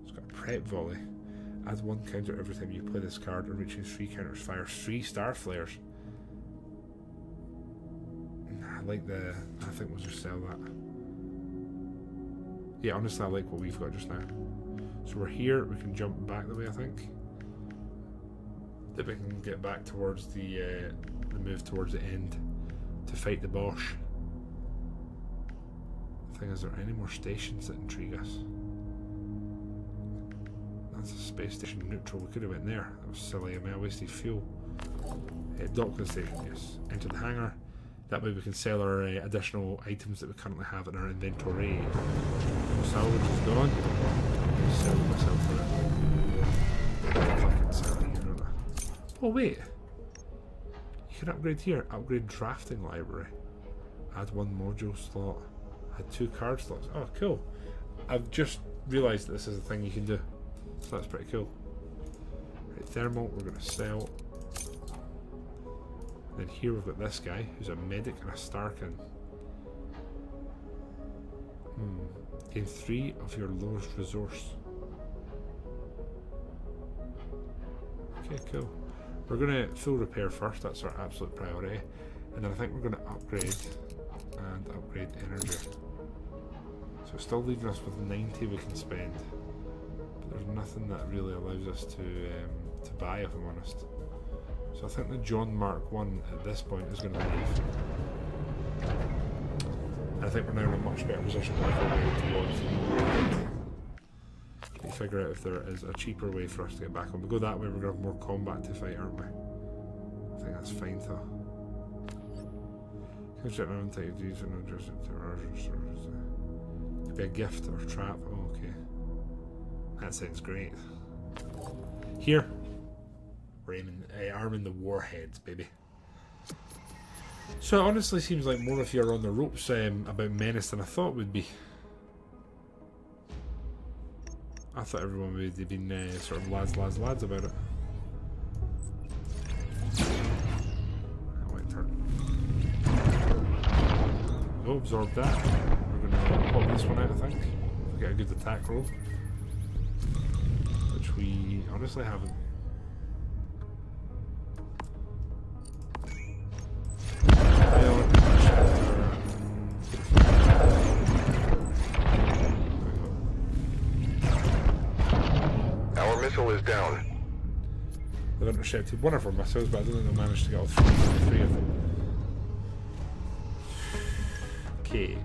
[SPEAKER 1] It's got a prep volley. Add 1 counter every time you play this card, and reaching 3 counters fires 3 star flares. I like the. I think we'll just sell that. Yeah, honestly, I like what we've got just now. So we're here. We can jump back the way, I think. That we can get back towards the move towards the end to fight the Bosch. The thing is, there any more stations that intrigue us? That's a space station neutral. We could have went there. That was silly. I mean, I wasted fuel. Docking station, yes. Enter the hangar. That way we can sell our additional items that we currently have in our inventory. Salvage is gone. I'll sell myself for it. Fucking sell it here, don't I? Oh wait. You can upgrade here. Upgrade drafting library. Add 1 module slot. Add 2 card slots. Oh cool. I've just realised that this is a thing you can do. So that's pretty cool. Right, thermal we're going to sell. Then here we've got this guy who's a medic and a Starkin. Gain 3 of your lowest resource. Okay, cool. We're gonna full repair first, that's our absolute priority. And then I think we're gonna upgrade and upgrade energy. So it's still leaving us with 90 we can spend. But there's nothing that really allows us to buy, if I'm honest. So I think the John Mark 1 at this point is going to leave. And I think we're now in a much better position to make our way towards to figure out if there is a cheaper way for us to get back on. We go that way, we're going to have more combat to fight, aren't we? I think that's fine though. Could be a gift or a trap. Oh, okay. That sounds great. Here. Arming the warheads, baby. So it honestly seems like more if you're on the ropes about Menace than I thought would be. I thought everyone would have been sort of lads about it. Go absorb that. We're going to pop this one out, I think. Get a good attack roll. Which we honestly haven't.
[SPEAKER 2] Missile is down.
[SPEAKER 1] They've intercepted one of our missiles, but I don't think they'll manage to get all three of them. Okay.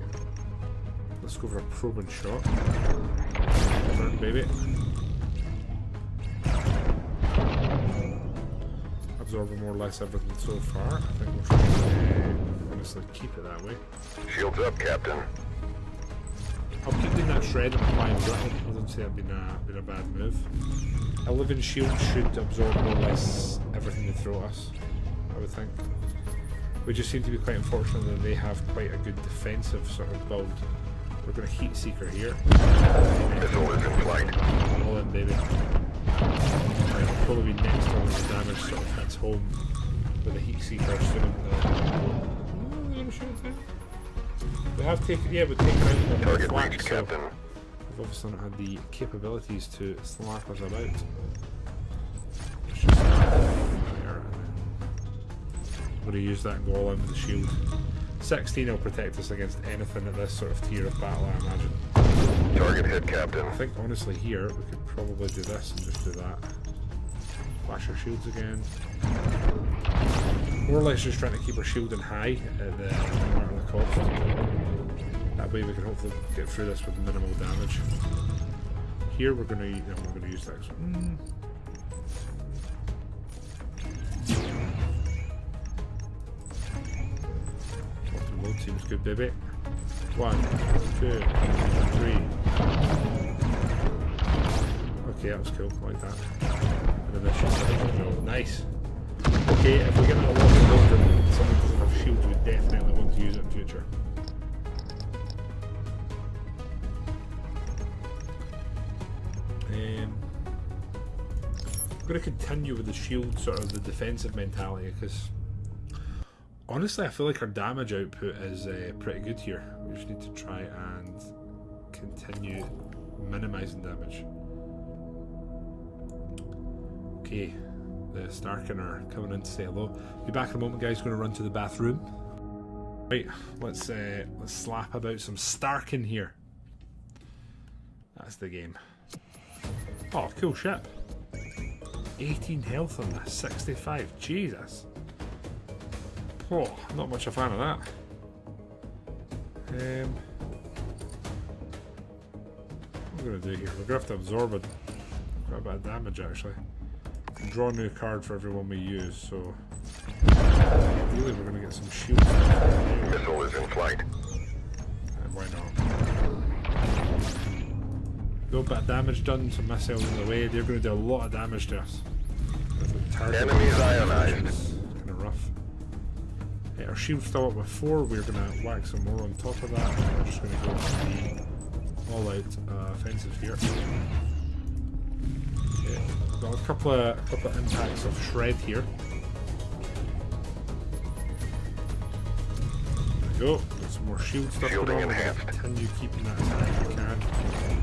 [SPEAKER 1] Let's go for a probing shot. Turn, baby. Absorbing more or less everything so far. I think we'll try to honestly keep it that way.
[SPEAKER 2] Shields up, Captain.
[SPEAKER 1] I'll keep doing that shred and applying brittle. I don't say that'd been a bad move. A living shield should absorb more or less everything they throw at us, I would think. We just seem to be quite unfortunate that they have quite a good defensive sort of build. We're going to heat seeker here.
[SPEAKER 2] Missile is in flight.
[SPEAKER 1] All in, baby. It'll probably be next time the damage sort of hits home with a heat seeker soon. We have taken, yeah, we've taken out the
[SPEAKER 2] Target
[SPEAKER 1] flak,
[SPEAKER 2] reached,
[SPEAKER 1] so
[SPEAKER 2] Captain.
[SPEAKER 1] we've obviously not had the capabilities to slap us about. Let's just there, and then I'm going to use that and go all in with the shield. 16 will protect us against anything at this sort of tier of battle, I imagine.
[SPEAKER 2] Target hit, Captain.
[SPEAKER 1] I think honestly here we could probably do this and just do that. Flash our shields again. More or less just trying to keep our shielding high at the no matter the cost. That way we can hopefully get through this with minimal damage. Here we're gonna use that. Bottom load seems good, baby. 1, 2, 3. Okay, that was cool. I like that. And then this should nice. Okay, if we get a lot of load and someone doesn't have shields, we definitely want to use it in future. I'm going to continue with the shield, sort of the defensive mentality, because honestly I feel like our damage output is pretty good here. We just need to try and continue minimising damage. Okay, the Starkin are coming in to say hello. Be back in a moment, guys. Going to run to the bathroom. Right, let's slap about some Starkin here. That's the game. Oh, cool ship. 18 health on this, 65. Jesus. Oh, not much a fan of that. What am I going to do here? We're going to have to absorb quite a bit of damage actually. Draw a new card for every one we use, so ideally we're going to get some shields.
[SPEAKER 2] Missile is in flight.
[SPEAKER 1] And why not? A little bit of damage done, some missiles in the way. They're going to do a lot of damage to us.
[SPEAKER 2] Enemies ionized.
[SPEAKER 1] Kind of rough. Our shield's still up with 4. We're going to whack some more on top of that. We're just going to go for the all-out offensive here. Okay. Got a couple of impacts of shred here. There we go. Got some more shield stuff going on. We're going to continue keeping that as high as we can.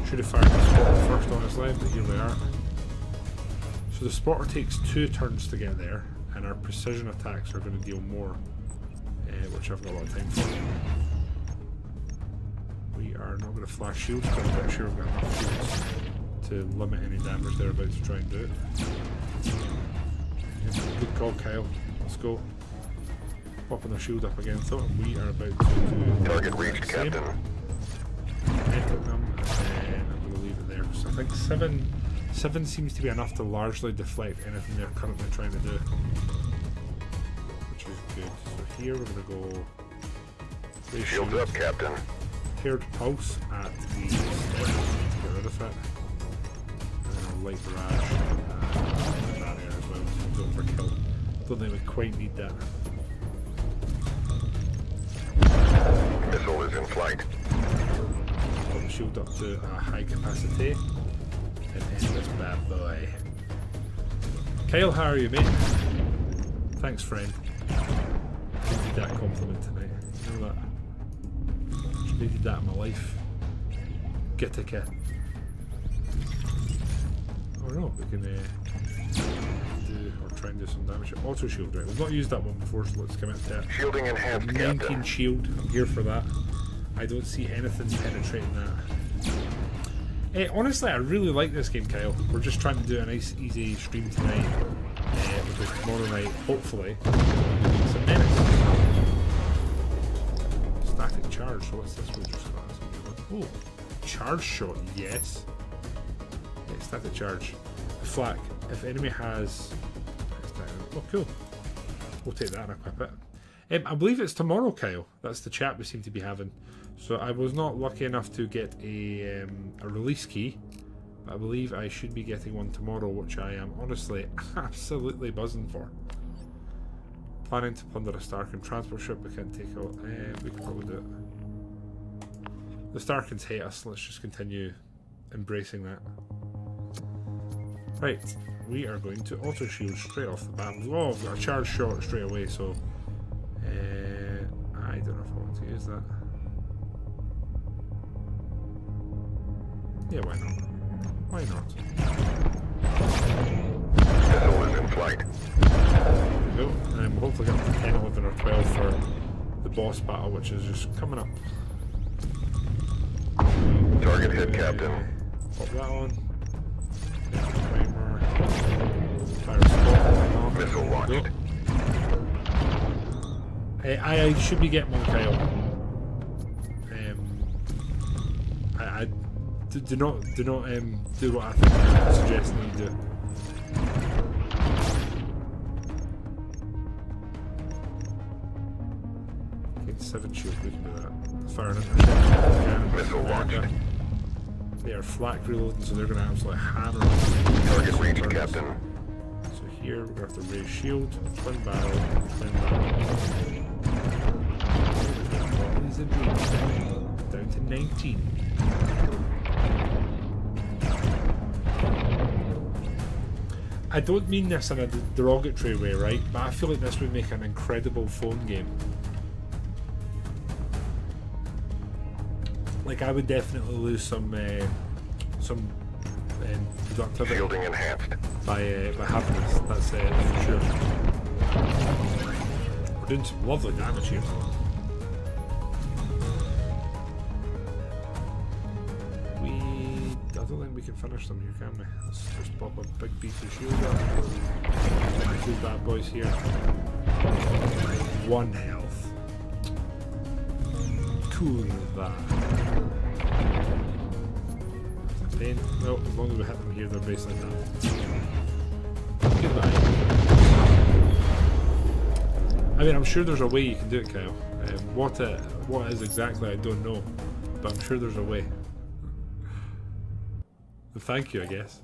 [SPEAKER 1] Should have fired the spotter first, honestly, but here we are. So the spotter takes 2 turns to get there, and our precision attacks are going to deal more, which I've got a lot of time for. We are not going to flash shields, but I'm pretty sure we've got enough shields to limit any damage they're about to try and do. Good call, Kyle. Let's go. Popping their shield up again. Thought we are about to do
[SPEAKER 2] target reached, Captain.
[SPEAKER 1] Kinetic them, and I'm going to leave it there. So I think 7 seems to be enough to largely deflect anything they're currently trying to do, which is good. So here we're going to go.
[SPEAKER 2] Shields up, Captain.
[SPEAKER 1] Paired pulse at the step to get rid of it. And then a light barrage in that area as well. So overkill. Don't think we quite need that.
[SPEAKER 2] Missile is in flight.
[SPEAKER 1] Put the shield up to a high capacity and end this bad boy. Kyle, how are you, mate? Thanks, friend. I needed that compliment tonight. You know that? Just needed that in my life. Get a kid. Oh no, we can do or try and do some damage. Auto shield, right? We've not used that one before, so let's commit to it.
[SPEAKER 2] Shielding enhanced,
[SPEAKER 1] 19
[SPEAKER 2] Captain.
[SPEAKER 1] shield. I'm here for that. I don't see anything penetrating that. Honestly, I really like this game, Kyle. We're just trying to do a nice, easy stream tonight. Because tomorrow night, hopefully, it's a menace. Static charge. So what's this? We just got? Oh, charge shot. Yes. Yeah, static charge. Flak. If enemy has. Oh, cool. We'll take that and equip it. I believe it's tomorrow, Kyle. That's the chat we seem to be having. So I was not lucky enough to get a release key. But I believe I should be getting one tomorrow, which I am honestly absolutely buzzing for. Planning to plunder a Starkin transport ship. We can't take out. We can probably do it. The Starkins hate us. Let's just continue embracing that. Right. We are going to auto shield straight off the bat. Oh, I've got a charge shot straight away, so I don't know if I want to use that. Yeah, why not? Why not?
[SPEAKER 2] Missile is in flight.
[SPEAKER 1] There we go. And we'll hopefully get up to 10, 11 or 12 for the boss battle, which is just coming up.
[SPEAKER 2] Target hit, Captain.
[SPEAKER 1] Pop that on. Primer. Fire spot.
[SPEAKER 2] Missile launched.
[SPEAKER 1] I should be getting one, Kyle. I do not do what I think you're suggesting you do. Okay, 7 shield, we can do that. Fire an intercept.
[SPEAKER 2] Missile launched.
[SPEAKER 1] They are flak reloading, so they're going to absolutely hammer.
[SPEAKER 2] Target reached, Captain.
[SPEAKER 1] So here we're going to have to raise shield, twin barrel. What is it down to 19? I don't mean this in a derogatory way, right? But I feel like this would make an incredible phone game. Like, I would definitely lose some productivity
[SPEAKER 2] Shielding enhanced.
[SPEAKER 1] by having this. That's for sure. We're doing some lovely damage here. I don't think we can finish them here, can we? Let's just pop a big beefy shield up. Two bad boys here. 1 health. Cool that. Pain. No, as long as we hit them here, they're basically down. Goodbye. I mean, I'm sure there's a way you can do it, Kyle. What it is exactly, I don't know. But I'm sure there's a way. Thank you, I guess.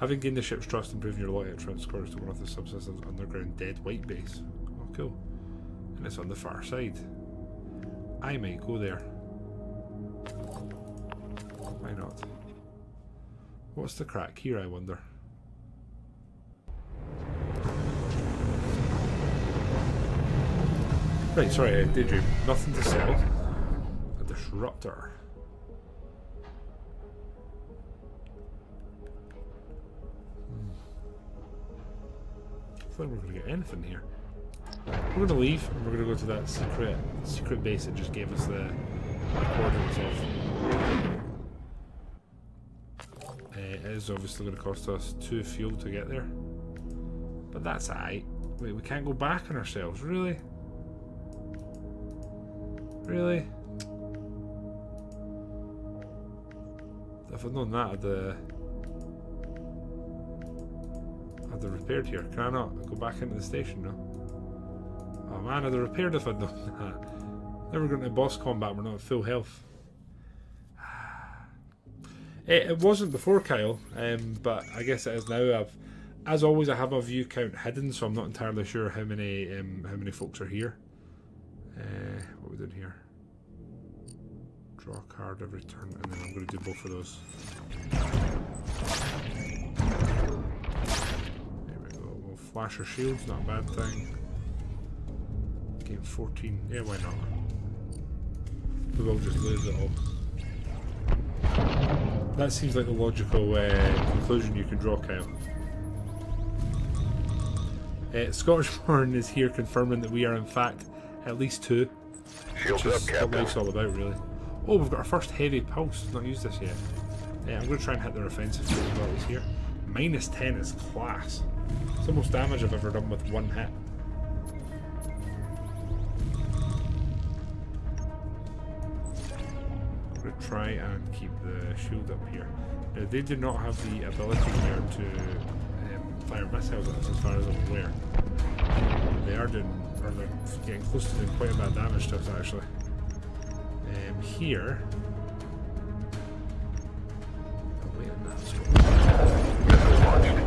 [SPEAKER 1] Having gained the ship's trust and proven your loyalty, transfers to one of the subsystems underground dead white base. Oh, cool. And it's on the far side. I might go there. Why not? What's the crack here, I wonder? Right, sorry, daydream. Nothing to sell. A disruptor. I thought we were going to get anything here. We're going to leave and we're going to go to that secret base that just gave us the coordinates of. It is obviously going to cost us 2 fuel to get there. But that's alright. Wait, we can't go back on ourselves, really? Really? If I'd known that, I'd have repaired here. Can I not go back into the station now? Oh man, I'd have repaired if I'd known that. Never going to boss combat, we're not at full health. It wasn't before, Kyle, but I guess it is now. As always, I have my view count hidden, so I'm not entirely sure how many folks are here. What are we doing here? Draw a card every turn, and then I'm going to do both of those. There we go. We'll flash our shields, not a bad thing. Game 14. Yeah, why not? We will just lose it all. That seems like the logical conclusion you can draw, Kyle. Scottish Born is here confirming that we are in fact at least 2.
[SPEAKER 2] Shields
[SPEAKER 1] which
[SPEAKER 2] up,
[SPEAKER 1] is what
[SPEAKER 2] Captain.
[SPEAKER 1] life's all about, really. Oh, we've got our first heavy pulse. Not used this yet. I'm going to try and hit their offensive capabilities here. Minus 10 is class. It's the most damage I've ever done with one hit. I'm going to try and keep the shield up here. Now, they do not have the ability there to fire missiles at us as far as I'm aware. They are doing, or they're getting close to doing quite a bit of damage to us actually. Here. Oh, wait, that's
[SPEAKER 2] Missile launched.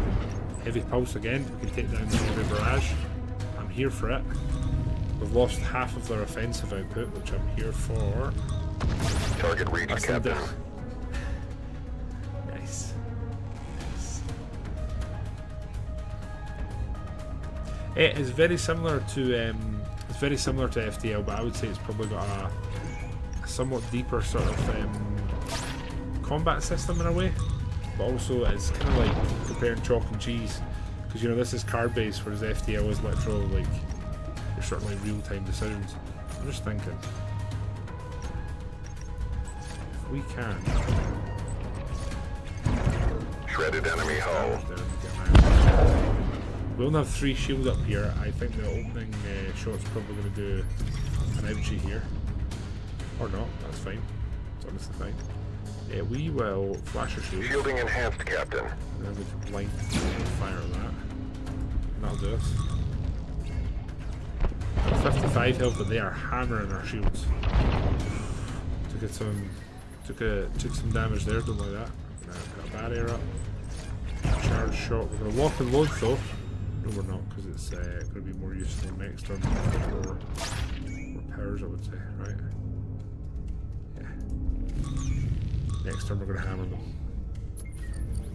[SPEAKER 1] heavy pulse again. We can take down the heavy barrage. I'm here for it. We've lost half of their offensive output, which I'm here for.
[SPEAKER 2] Target reached,
[SPEAKER 1] That's them
[SPEAKER 2] Captain.
[SPEAKER 1] down. Nice. Nice. It is very similar to FTL, but I would say it's probably got a somewhat deeper sort of combat system in a way, but also it's kind of like comparing chalk and cheese, because you know this is card based, whereas FTL is literally like your sort of like real time decisions. I'm just thinking if we can
[SPEAKER 2] Shredded enemy hull.
[SPEAKER 1] we only have 3 shield up here. I think the opening shot's probably going to do an ouchie here. Or not, that's fine. It's honestly fine. We will flash our shield.
[SPEAKER 2] Shielding enhanced, Captain.
[SPEAKER 1] And then we can blind fire at that. And that'll do us. 55 health, but they are hammering our shields. Took some damage there, don't like that. Put a barrier up. Charge shot. We're gonna lock and load though. No, we're not, because it's going to be more useful next turn. More powers, I would say, right? Next turn we're going to hammer them.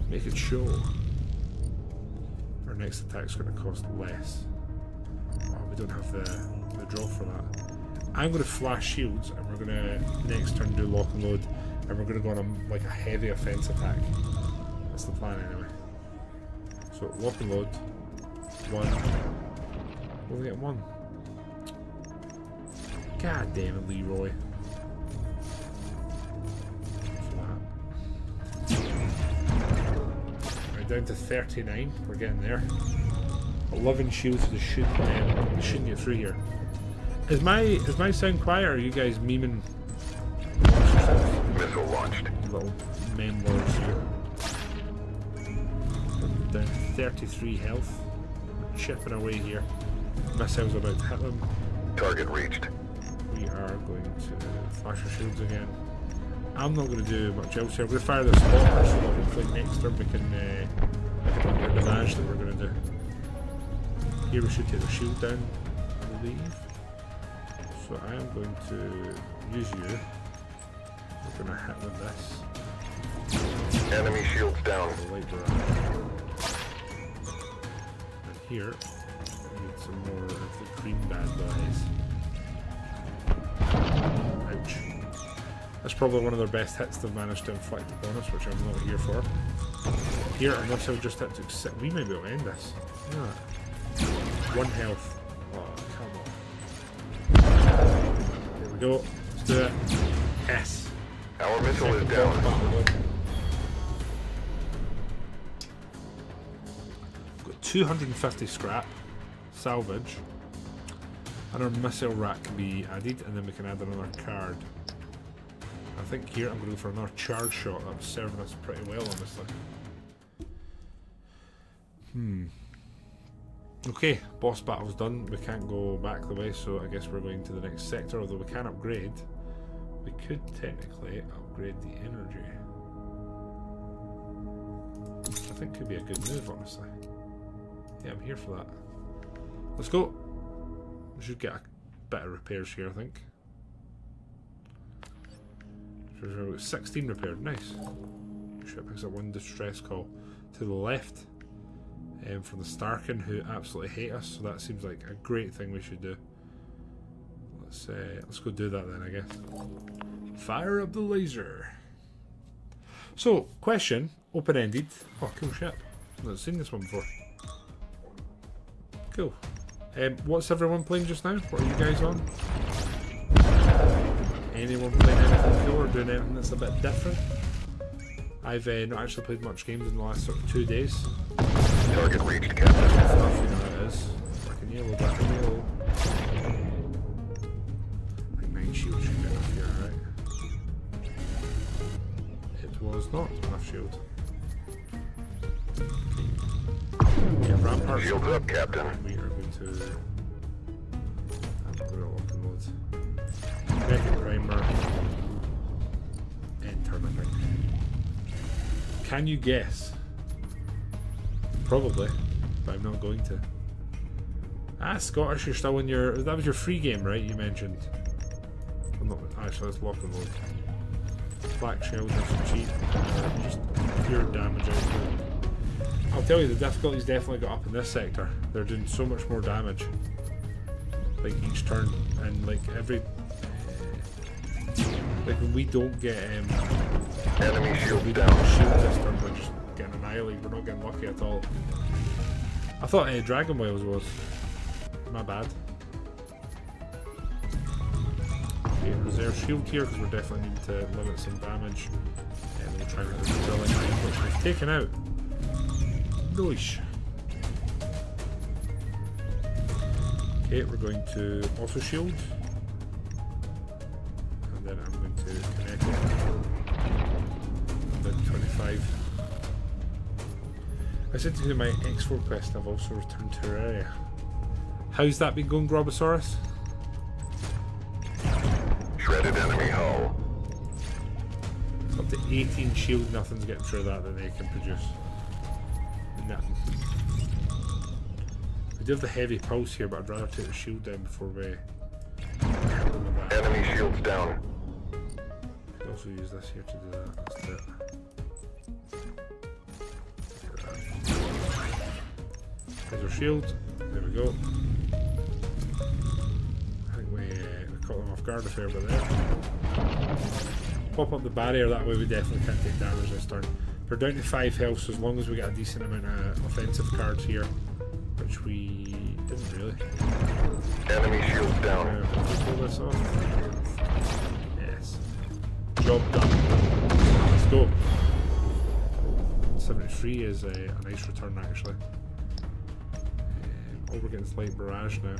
[SPEAKER 1] Make it show. Our next attack's going to cost less. Oh, we don't have the draw for that. I'm going to flash shields and we're going to next turn do lock and load, and we're going to go on like a heavy offense attack. That's the plan anyway. So lock and load. 1. We'll get 1. God damn it, Leroy. Down to 39, we're getting there. 11 shields to shouldn't get through here. Is my sound quiet, or are you guys memeing?
[SPEAKER 2] Missile launched.
[SPEAKER 1] Little meme words here. Down to 33 health. We're chipping away here. Missiles about to hit them.
[SPEAKER 2] Target reached.
[SPEAKER 1] We are going to flash our shields again. I'm not going to do much else here. I'm going to fire the spotter so that hopefully next turn we can do the damage that we're going to do. Here we should take the shield down, I believe. So I am going to use you. We're going to hit with this.
[SPEAKER 2] Enemy shields down.
[SPEAKER 1] The light barrage. And here, we need some more of the cream bad guys. Ouch. That's probably one of their best hits they've managed to inflict upon us, which I'm not here for. Here, unless I would just have to accept. We may be able to end this. Yeah. 1 health. Oh, come on. There we go. Let's do it. Yes.
[SPEAKER 2] Our missile is down.
[SPEAKER 1] Got 250 scrap, salvage, and our missile rack can be added, and then we can add another card. I think here I'm going to go for another charge shot. That's serving us pretty well, honestly. Okay, boss battle's done. We can't go back the way, so I guess we're going to the next sector. Although we can upgrade, we could technically upgrade the energy. I think could be a good move, honestly. Yeah, I'm here for that. Let's go. We should get a bit of repairs here, I think. So we've got 16 repaired, nice. Ship picks up 1 distress call to the left from the Starkin, who absolutely hate us, so that seems like a great thing we should do. Let's go do that then, I guess. Fire up the laser. So, question, open-ended. Oh, cool ship. I've not seen this one before. Cool. What's everyone playing just now? What are you guys on? Anyone playing anything cool or doing anything that's a bit different? I've not actually played much games in the last sort of 2 days.
[SPEAKER 2] Target reached, Captain.
[SPEAKER 1] Stuff, you know how it is. Black and yellow, black and yellow. Like 9 shields should be enough here, right? It was not enough shield. Yeah, ramparts.
[SPEAKER 2] Shields up, Captain.
[SPEAKER 1] We are going to. I'm going to lock and load. Second primer. And terminator. Can you guess? Probably, but I'm not going to. Ah, Scottish, you're still in your. That was your free game, right? You mentioned. Well, not actually. Let's lock and load. Black shells are some cheap. Just pure damage output. I'll tell you, the difficulty's definitely got up in this sector. They're doing so much more damage, like each turn, and like every. Like when we don't get
[SPEAKER 2] Enemy shield
[SPEAKER 1] we
[SPEAKER 2] down.
[SPEAKER 1] don't shield this turn, we're just getting annihilated. We're not getting lucky at all. I thought Dragon Whales was. My bad. Okay, reserve shield here because we're definitely need to limit some damage. And we'll try and get this drilling line, which we've taken out. Nice. Okay, we're going to also shield. And then I'm going to connect it. Then 25. I said to do my X4 quest, I've also returned to Terraria. How's that been going, Grobosaurus?
[SPEAKER 2] Shredded enemy hull.
[SPEAKER 1] It's up to 18 shield, nothing's getting through that they can produce. Nothing. We do have the heavy pulse here, but I'd rather take the shield down before we help them with that.
[SPEAKER 2] Enemy shields down.
[SPEAKER 1] Could also use this here to do that. Let's do it. There's our shield. There we go. I think we caught them off guard a fair bit there. Pop up the barrier, that way we definitely can't take damage this turn. We're down to 5 health, so as long as we get a decent amount of offensive cards here, which we didn't really.
[SPEAKER 2] Enemy shields down.
[SPEAKER 1] Pull this off. Yes. Job done. Let's go. 73 is a nice return actually. Oh, we're getting slight barrage now.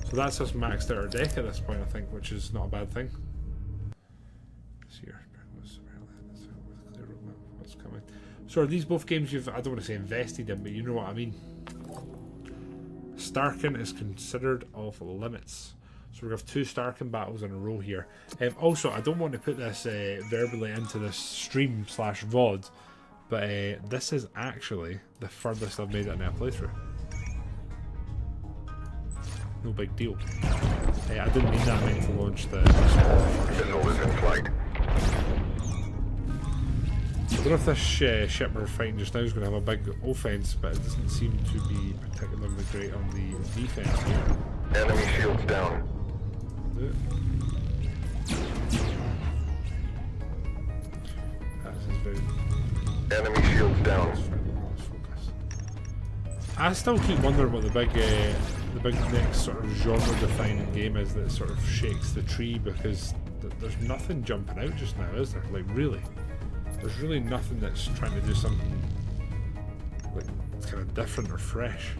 [SPEAKER 1] So that's us maxed out our deck at this point, I think, which is not a bad thing. This year. What's coming? So are these both games you've, I don't want to say invested in, but you know what I mean. Starkin is considered off limits. So we're going to have 2 Starkin battles in a row here. Also, I don't want to put this verbally into this stream / VOD, but this is actually the furthest I've made it in a playthrough. No big deal. I didn't mean that, I meant to launch the
[SPEAKER 2] Missile is in flight.
[SPEAKER 1] I don't know if this ship we're fighting just now is going to have a big offense, but it doesn't seem to be particularly great on the defense here.
[SPEAKER 2] Enemy shields down.
[SPEAKER 1] That is very...
[SPEAKER 2] Enemy shields down.
[SPEAKER 1] I still keep wondering what the big next sort of genre-defining game is that sort of shakes the tree, because there's nothing jumping out just now, is there? Like, really? There's really nothing that's trying to do something like kind of different or fresh.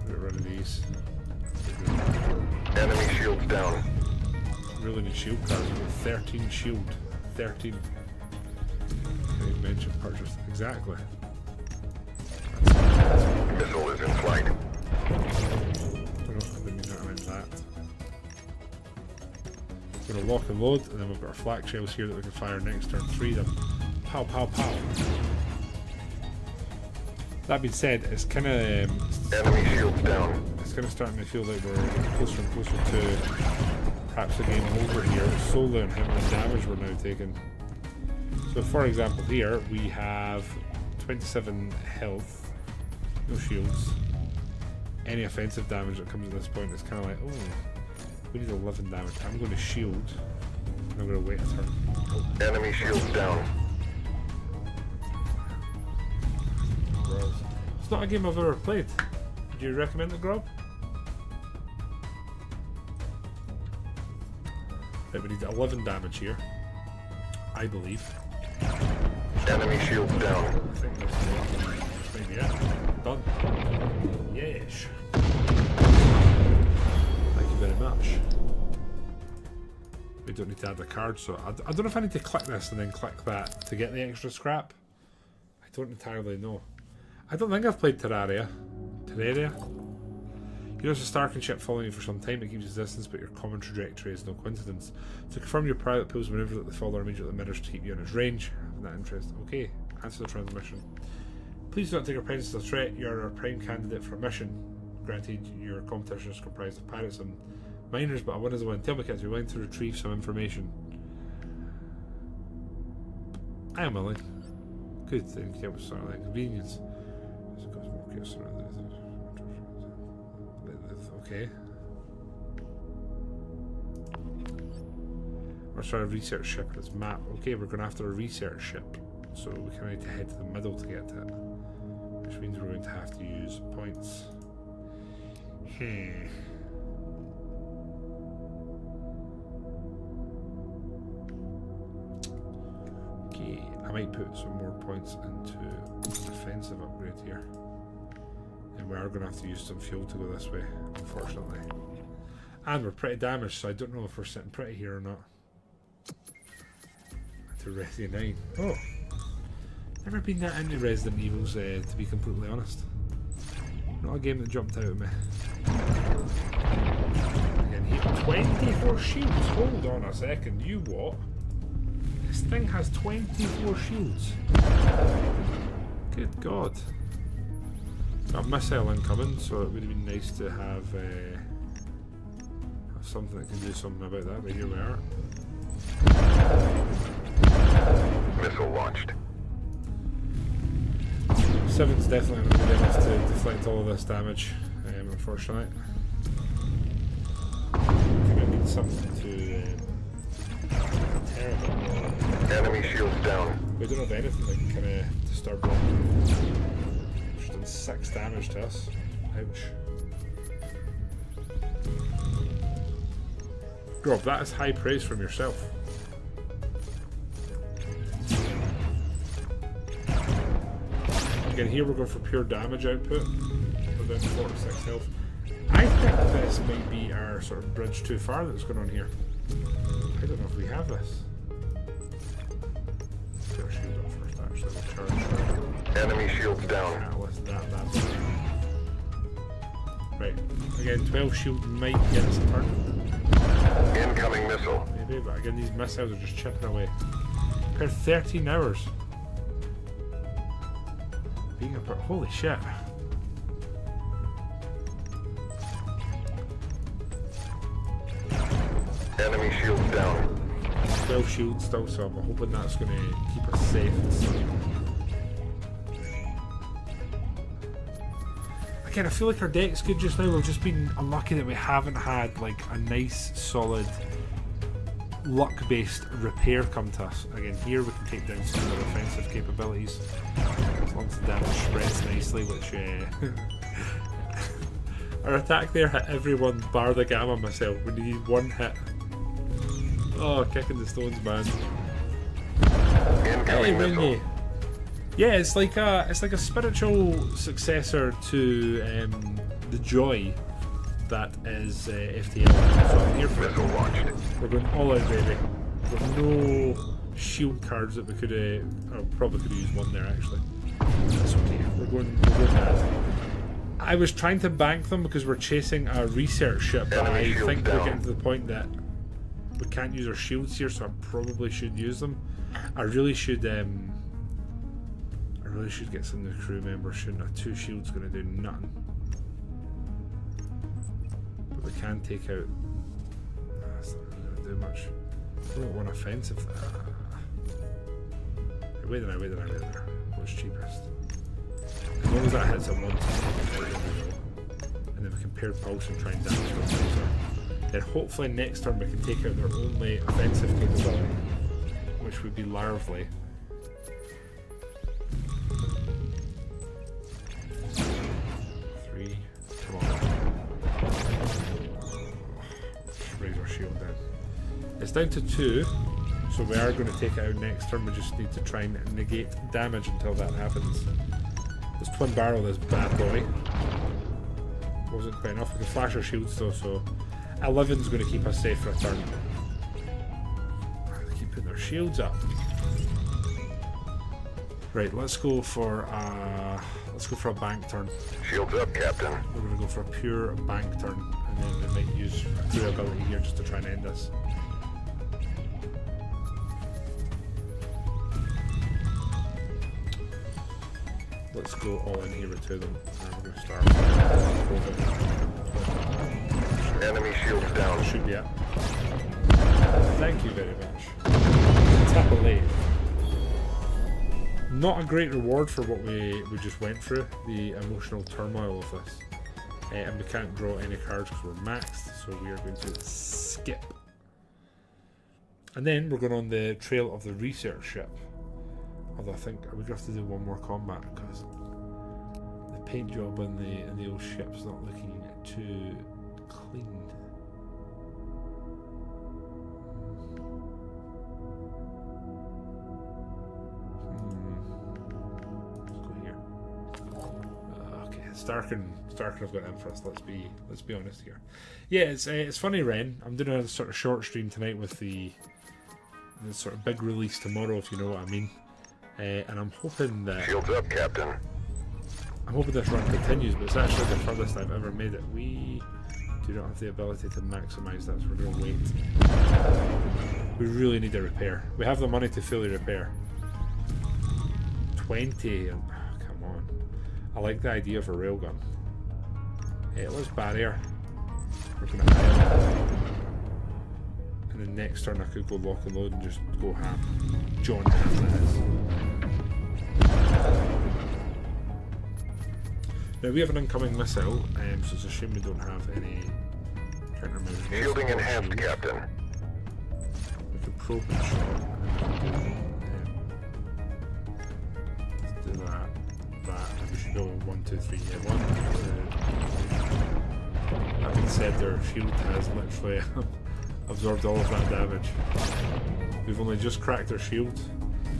[SPEAKER 1] Get rid of these.
[SPEAKER 2] Enemy shields down.
[SPEAKER 1] Really need shield cards. We've got 13 shield. 13. Can you mention purchase? Exactly.
[SPEAKER 2] Missile is in flight.
[SPEAKER 1] I don't know if I didn't mean that, I meant that. We're going to lock and load, and then we've got our flak shells here that we can fire next turn. 3 of them. Pow, pow, pow. That being said, it's kind of...
[SPEAKER 2] Enemy shields down.
[SPEAKER 1] It's kind of starting to feel like we're getting closer and closer to perhaps a game over here, solely on how much damage we're now taking. So for example here, we have 27 health, no shields. Any offensive damage that comes at this point is kind of like, oh, we need 11 damage. I'm going to shield, and I'm going to wait a turn. Oh.
[SPEAKER 2] Enemy shields down.
[SPEAKER 1] It's not a game I've ever played. Do you recommend it, Grob? Right, we need 11 damage here. I believe.
[SPEAKER 2] Enemy shields down.
[SPEAKER 1] I think this may be it. Done. Yes. Thank you very much. We don't need to add a card, so I don't know if I need to click this and then click that to get the extra scrap. I don't entirely know. I don't think I've played Terraria. You notice a Starkin ship following you for some time. It keeps its distance, but your common trajectory is no coincidence. To confirm your pilot pulls maneuver that the follower immediately mirrors to keep you in its range. Having that interest. Okay, answer the transmission. Please do not take our presence as a threat. You are our prime candidate for a mission. Granted, your competition is comprised of pirates and miners, but I win as a win. Tell me, kids, we're willing to retrieve some information. I am willing. Good thing, yeah, was sort of like convenience. Okay. Or sorry, a research ship and its map. Okay, we're going after a research ship. So we kind of need to head to the middle to get to it. Which means we're going to have to use points. Okay, I might put some more points into defensive upgrade here. And we are going to have to use some fuel to go this way, unfortunately. And we're pretty damaged, so I don't know if we're sitting pretty here or not. To Resident 9. Oh! Never been that into Resident Evils, to be completely honest. Not a game that jumped out at me. Again, here, 24 shields! Hold on a second, you what? This thing has 24 shields. Good God. Got a missile incoming, so it would have been nice to have something that can do something about that, but here we are.
[SPEAKER 2] Missile launched.
[SPEAKER 1] 7's definitely not going to be enough to deflect all of this damage, unfortunately. I think I need something to tear a bit more.
[SPEAKER 2] Enemy shields down.
[SPEAKER 1] We don't have anything that can kind of disturb them. It's done 6 damage to us. Ouch. Rob, that is high praise from yourself. Again, here we're going for pure damage output. We're down to 46 health. I think this might be our sort of bridge too far that's going on here. I don't know if we have this. Put our shield up first, actually. We'll charge.
[SPEAKER 2] Enemy shields down.
[SPEAKER 1] Catalyst, that's it. Right. Again, 12 shield might get us a turn.
[SPEAKER 2] Incoming missile.
[SPEAKER 1] Maybe, but again, these missiles are just chipping away. Per 13 hours. Being a holy shit.
[SPEAKER 2] Enemy shields down.
[SPEAKER 1] 12 shields still, so I'm hoping that's going to keep us safe and stuff. Again, I feel like our deck's good just now. We've just been unlucky that we haven't had like a nice, solid, luck-based repair come to us. Again, here we can take down some of their offensive capabilities as long as the damage spreads nicely, which our attack there hit everyone bar the gamma missile. We needed one hit. Oh, kicking the stones, man.
[SPEAKER 2] Incoming missile.
[SPEAKER 1] Yeah, it's like a spiritual successor to the joy that is FTL. So I'm here for
[SPEAKER 2] Missile launched.
[SPEAKER 1] We're going all out, baby. With no shield cards that we could probably could have used one there actually. That's okay. We're going mad. I was trying to bank them because we're chasing a research ship, but I think we're getting to the point that we can't use our shields here, so I probably should use them. I really should get some new crew members, shouldn't I? 2 shields gonna do nothing. But we can take out. That's not really gonna do much. I don't want offensive. Wait there. What's cheapest? As long as that hits at once, and then we can pair pulse and try and damage them later. Then hopefully next turn we can take out their only offensive capability, which would be larvae. Come on. Raise our shield down. It's down to 2, So we are going to take it out next turn. We just need to try and negate damage until that happens. Let's twin barrel this bad boy. Wasn't quite enough. We can flash our shields though, so 11's going to keep us safe for a turn. They keep putting their shields up. Right, let's go for a bank turn.
[SPEAKER 2] Shields up, Captain.
[SPEAKER 1] We're going to go for a pure bank turn, and then we might use durability here just to try and end this. Let's go all in here with two of them, and we're going to start with
[SPEAKER 2] Enemy shields down.
[SPEAKER 1] should be it. Thank you very much. Tap a lane. Not a great reward for what we just went through, the emotional turmoil of this. And we can't draw any cards because we're maxed, so we are going to skip. And then we're going on the trail of the research ship. Although I think we're going to have to do one more combat because the paint job on the old ship's not looking too clean. Let's go here. Okay, Starkin have got in for us. Let's be honest here. Yeah, it's funny, Ren. I'm doing a sort of short stream tonight with the sort of big release tomorrow, if you know what I mean. And I'm hoping that
[SPEAKER 2] Shields up, Captain.
[SPEAKER 1] I'm hoping this run continues, but it's actually the furthest I've ever made it. We do not have the ability to maximise that, so we're going to wait. We really need a repair. We have the money to fully repair. 20, and come on. I like the idea of a railgun. Let's barrier. We're going to and then next turn I could go lock and load and just go ham. John ham that is. Now we have an incoming missile, so it's a shame we don't have any countermeasures.
[SPEAKER 2] Shielding enhanced, Captain.
[SPEAKER 1] We can probe and shot. Let's do that. And we should go 1, 2, 3. Yeah, 1, 2. That being said, their shield has literally absorbed all of that damage. We've only just cracked their shield,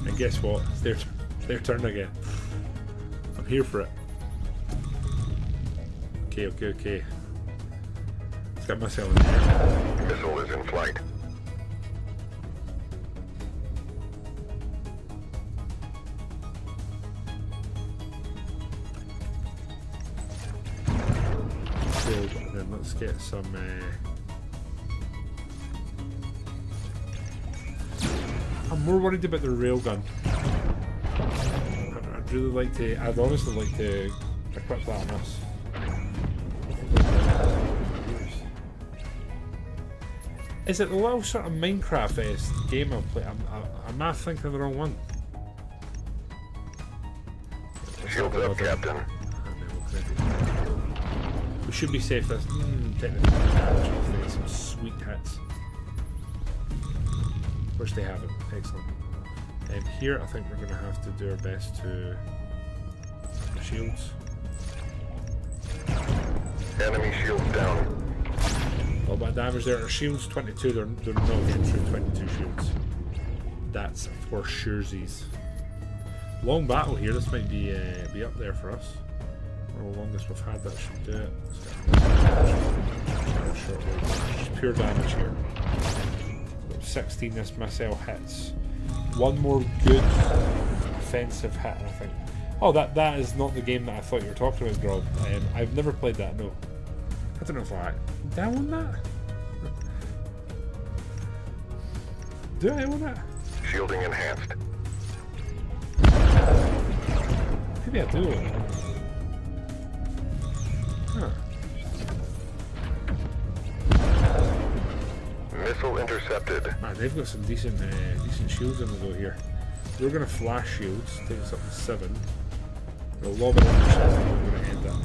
[SPEAKER 1] and guess what? It's their turn again. I'm here for it. Okay. Let's get myself in there.
[SPEAKER 2] Missile is in flight.
[SPEAKER 1] And then let's get some. I'm more worried about the railgun. I'd honestly like to equip that on us. Is it the little sort of Minecraft-esque game I've played? Am I thinking of the wrong one?
[SPEAKER 2] Shields up, Captain.
[SPEAKER 1] We should be safe. That's technically damage. They get some sweet hits. Which they haven't. Excellent. Here I think we're going to have to do our best to shields.
[SPEAKER 2] Enemy shields down.
[SPEAKER 1] A little bit of damage there. Our shields 22. They're not getting through 22 shields. That's for surezies. Long battle here. This might be up there for us. The longest we've had that should do it. Just pure damage here. 16 this missile hits. One more good offensive hit, and I think. Oh, that is not the game that I thought you were talking about, Grob. I've never played that. No, I don't know if I own that. Do I own that?
[SPEAKER 2] Shielding enhanced.
[SPEAKER 1] Maybe I do own it. Huh.
[SPEAKER 2] Missile intercepted.
[SPEAKER 1] Man, they've got some decent shields in the go here. We're going to flash shields, take us up to 7. We'll lob it intercept and we're going to end up.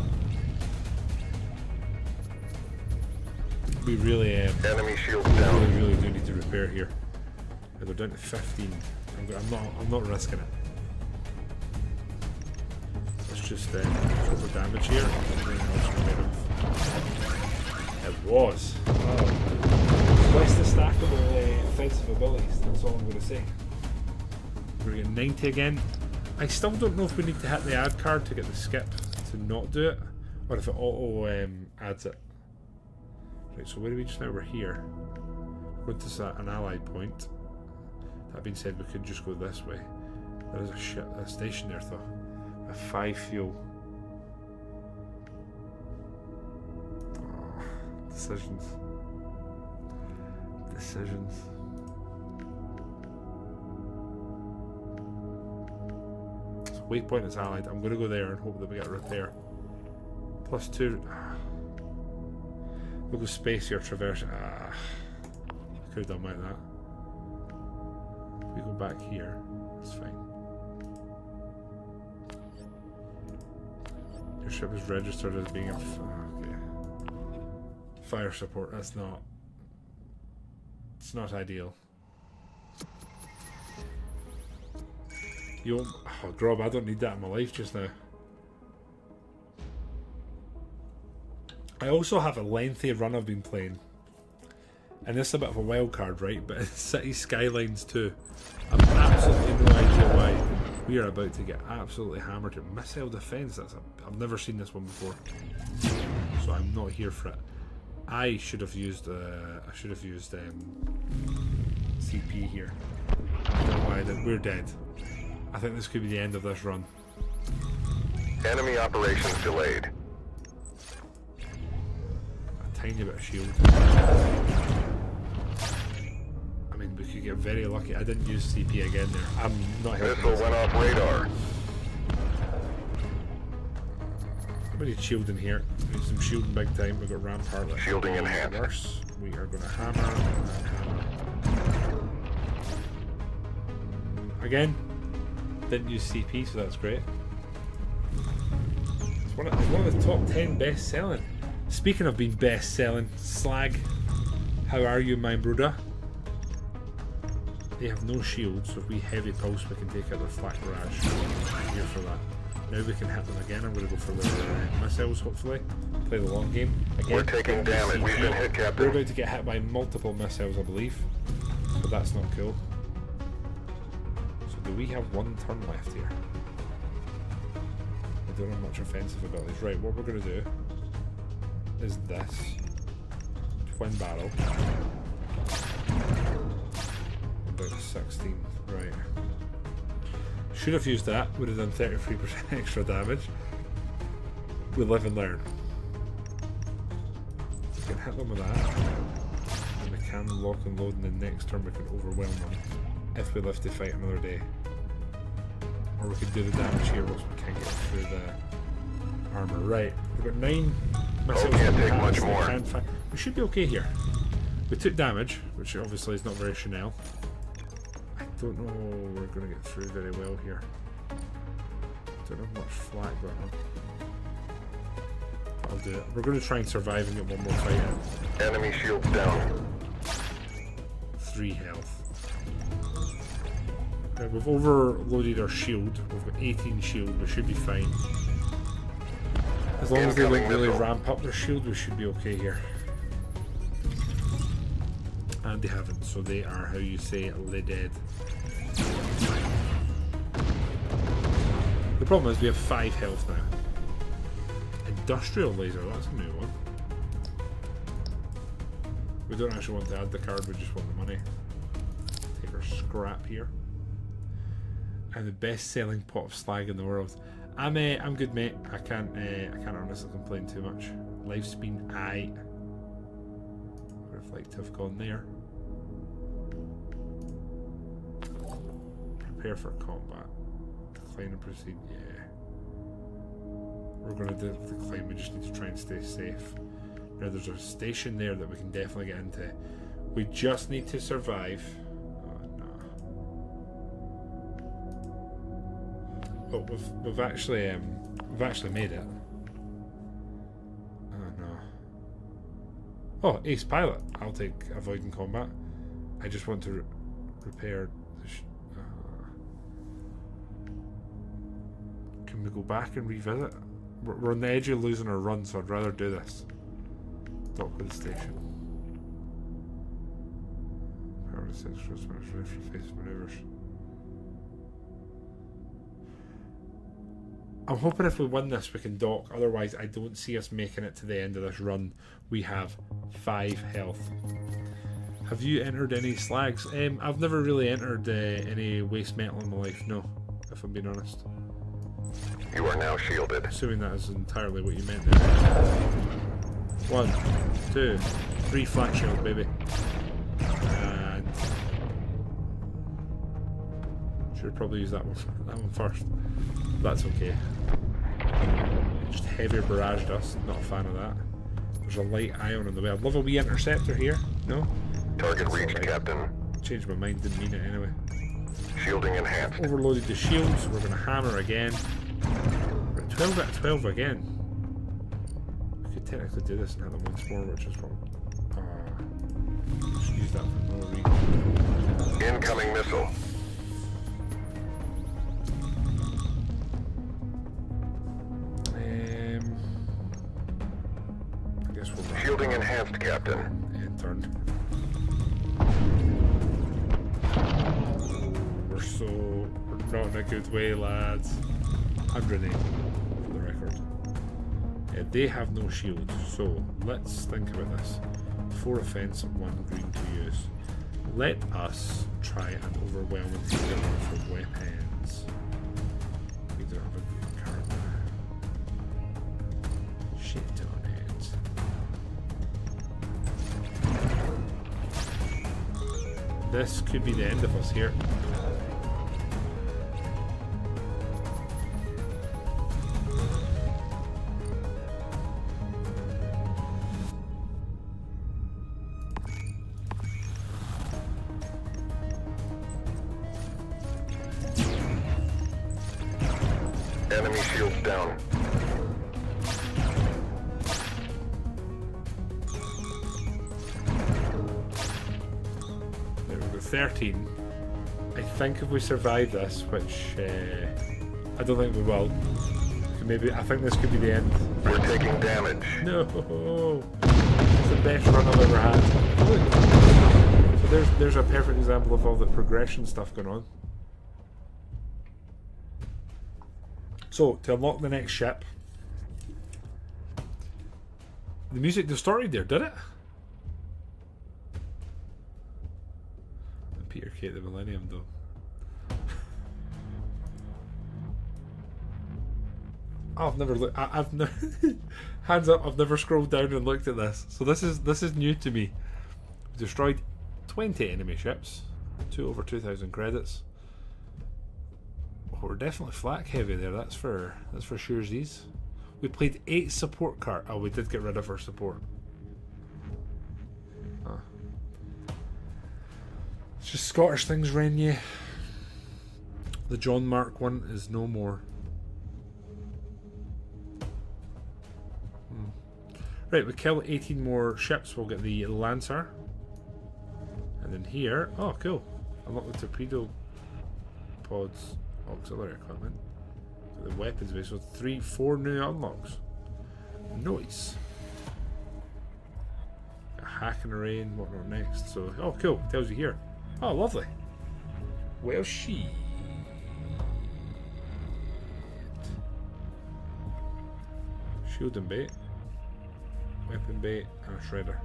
[SPEAKER 1] We really
[SPEAKER 2] Enemy shields down.
[SPEAKER 1] really do need to repair here. They're down to 15. I'm not risking it. Let's just go for damage here. It was. Oh. less the stackable offensive abilities. That's all I'm going to say. We're getting 90 again. I still don't know if we need to hit the add card to get the skip to not do it, or if it auto adds it. Right, so where are we just now? We're here. We're going to an allied point. That being said, we could just go this way. There is a station there though. A 5 fuel. Oh, decisions. Decisions. So waypoint is allied. I'm going to go there and hope that we get a repair. +2. We'll go space here, traverse. I could have done like that. If we go back here, it's fine. Your ship is registered as being a okay. Fire support. That's not. It's not ideal. You. Oh, Grob, I don't need that in my life just now. I also have a lengthy run I've been playing, and this is a bit of a wild card, right? But it's City Skylines 2. I've absolutely no idea why we are about to get absolutely hammered at missile defense. I've never seen this one before, so I'm not here for it. I should have used CP here. I don't know why I didn't. We're dead. I think this could be the end of this run.
[SPEAKER 2] Enemy operations delayed.
[SPEAKER 1] Tiny bit of shield. I mean, we could get very lucky. I didn't use CP again there. I'm not helping.
[SPEAKER 2] Missile went off radar.
[SPEAKER 1] We need shield in here. We need some shielding big time. We've got Rampart.
[SPEAKER 2] Shielding enhanced.
[SPEAKER 1] Worse. We are going to hammer. Again, didn't use CP, so that's great. It's one of the top 10 best selling. Speaking of being best selling, Slag, how are you, my brother? They have no shield, so if we heavy pulse, we can take out their flak barrage. I'm here for that. Now we can hit them again. I'm going to go for the missiles, hopefully. Play the long game. Again,
[SPEAKER 2] we're taking damage. We've been hit, Captain.
[SPEAKER 1] We're about to get hit by multiple missiles, I believe. But that's not cool. So do we have one turn left here? I don't have much offensive abilities. Right, what we're going to do is this. Twin barrel. About 16. Right. Should have used that. Would have done 33% extra damage. We live and learn. We can hit them with that. And we can lock and load, and the next turn we can overwhelm them if we live to fight another day. Or we could do the damage here once we can get through the armor. Right. We've got 9 missiles.
[SPEAKER 2] Can't take much more.
[SPEAKER 1] We should be okay here. We took damage, which obviously is not very Chanel. I don't know we're going to get through very well here. Don't have much flak, but I'll do it. We're going to try and survive and get one more fight in.
[SPEAKER 2] Enemy shields down.
[SPEAKER 1] 3 health. Right, we've overloaded our shield. We've got 18 shield. We should be fine. As long as they don't really ramp up their shield, we should be okay here. And they haven't, so they are, how you say, dead. The problem is we have 5 health now. Industrial laser, that's a new one. We don't actually want to add the card, we just want the money. Take our scrap here. And the best selling pot of slag in the world. I'm good, mate. I can't honestly complain too much. Lifespan, I would have liked to have gone there. Prepare for combat. Decline and proceed. Yeah, we're gonna decline. We just need to try and stay safe. Now there's a station there that we can definitely get into. We just need to survive. But we've actually made it. Oh no. Oh, ace pilot. I'll take avoiding combat. I just want to repair the can we go back and revisit? We're on the edge of losing our run, so I'd rather do this. Dock with the station. maneuvers. I'm hoping if we win this we can dock, otherwise I don't see us making it to the end of this run. We have 5 health. Have you entered any slags? I've never really entered any waste metal in my life, no, if I'm being honest.
[SPEAKER 2] You are now shielded.
[SPEAKER 1] Assuming that is entirely what you meant there. 1, 2, 3 flat shield, baby. And should probably use that one first. That's okay. It just heavier barraged us. Not a fan of that. There's a light ion on the way. I'd love a wee interceptor here. No?
[SPEAKER 2] Target reached,
[SPEAKER 1] right.
[SPEAKER 2] Captain.
[SPEAKER 1] Changed my mind, didn't mean it anyway.
[SPEAKER 2] Shielding enhanced.
[SPEAKER 1] Overloaded the shields. We're going to hammer again. We're at 12 out of 12 again. We could technically do this and hit them once more, which is wrong. Just use that for no reason.
[SPEAKER 2] Incoming missile.
[SPEAKER 1] I guess we'll
[SPEAKER 2] Shielding enhanced, Captain.
[SPEAKER 1] and turned. We're not in a good way, lads. 108 for the record. They have no shield, so let's think about this. 4 offense, 1 green to use. Let us try and overwhelm and take them for weapons. We don't have a green card now. Shit on it. This could be the end of us here.
[SPEAKER 2] Enemy shields down.
[SPEAKER 1] There we go, 13. I think if we survive this, which I don't think we will, maybe I think this could be the end.
[SPEAKER 2] We're taking damage.
[SPEAKER 1] No, it's the best run I've ever had. So there's a perfect example of all the progression stuff going on. So, to unlock the next ship, the music distorted there, did it? And Peter Kate the Millennium, though. I've never looked. I've never hands up. I've never scrolled down and looked at this. So this is new to me. We destroyed 20 enemy ships, over 2,000 credits. We're definitely flak heavy there. That's for surezies. We played 8 support card. Oh, we did get rid of our support. Huh. It's just Scottish things, Renier. The John Mark one is no more. Right, we kill 18 more ships. We'll get the Lancer. And then here, oh cool. Unlock the torpedo pods. Auxiliary equipment. The weapons base, so 4 new unlocks. Nice. A hack and array and whatnot next. So, oh cool, tells you here. Oh, lovely. Well, she. Shield and bait. Weapon bait and a shredder.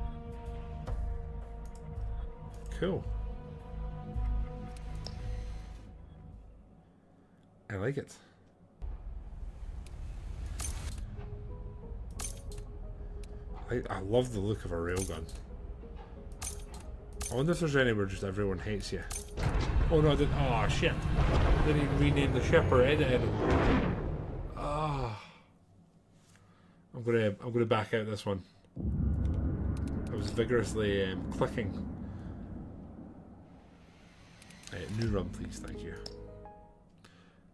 [SPEAKER 1] Cool. I like it. I love the look of a railgun. I wonder if there's anywhere just everyone hates you. Oh no, I didn't. Oh shit! I didn't even rename the ship or edit it. Ah, I'm gonna back out this one. I was vigorously clicking. New run, please, thank you.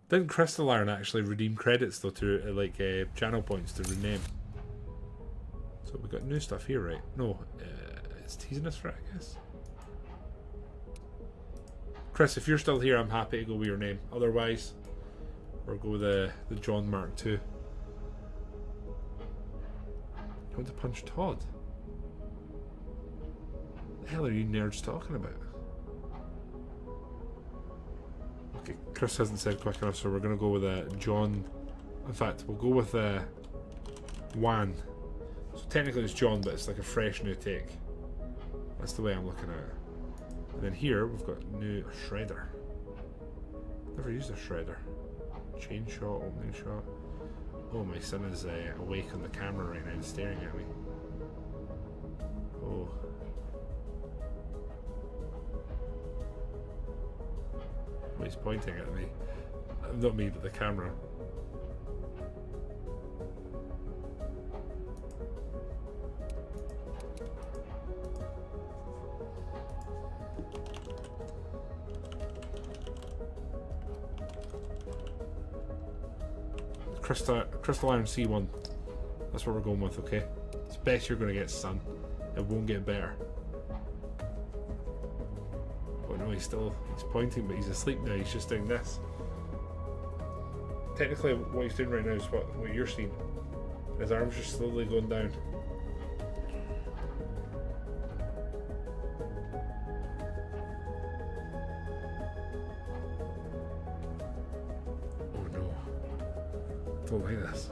[SPEAKER 1] Didn't Crystal Iron actually redeem credits though to channel points to rename? So we got new stuff here, right? No, it's teasing us for it, I guess. Chris, if you're still here, I'm happy to go with your name. Otherwise, we'll go with the John Mark II. You want to punch Todd? What the hell are you nerds talking about? Okay, Chris hasn't said quick enough, so we're going to go with John. In fact, we'll go with Juan. So technically it's John, but it's like a fresh new take. That's the way I'm looking at it. And then here we've got new shredder. Never used a shredder. Chain shot, opening shot. Oh, my son is awake on the camera right now and staring at me. Oh. Oh, he's pointing at me. Not me, but the camera. Crystal Iron C1. That's what we're going with, okay? It's best you're going to get, son. It won't get better. Oh no, he's pointing, but he's asleep now. He's just doing this. Technically, what he's doing right now is what you're seeing. His arms are slowly going down. Don't like this.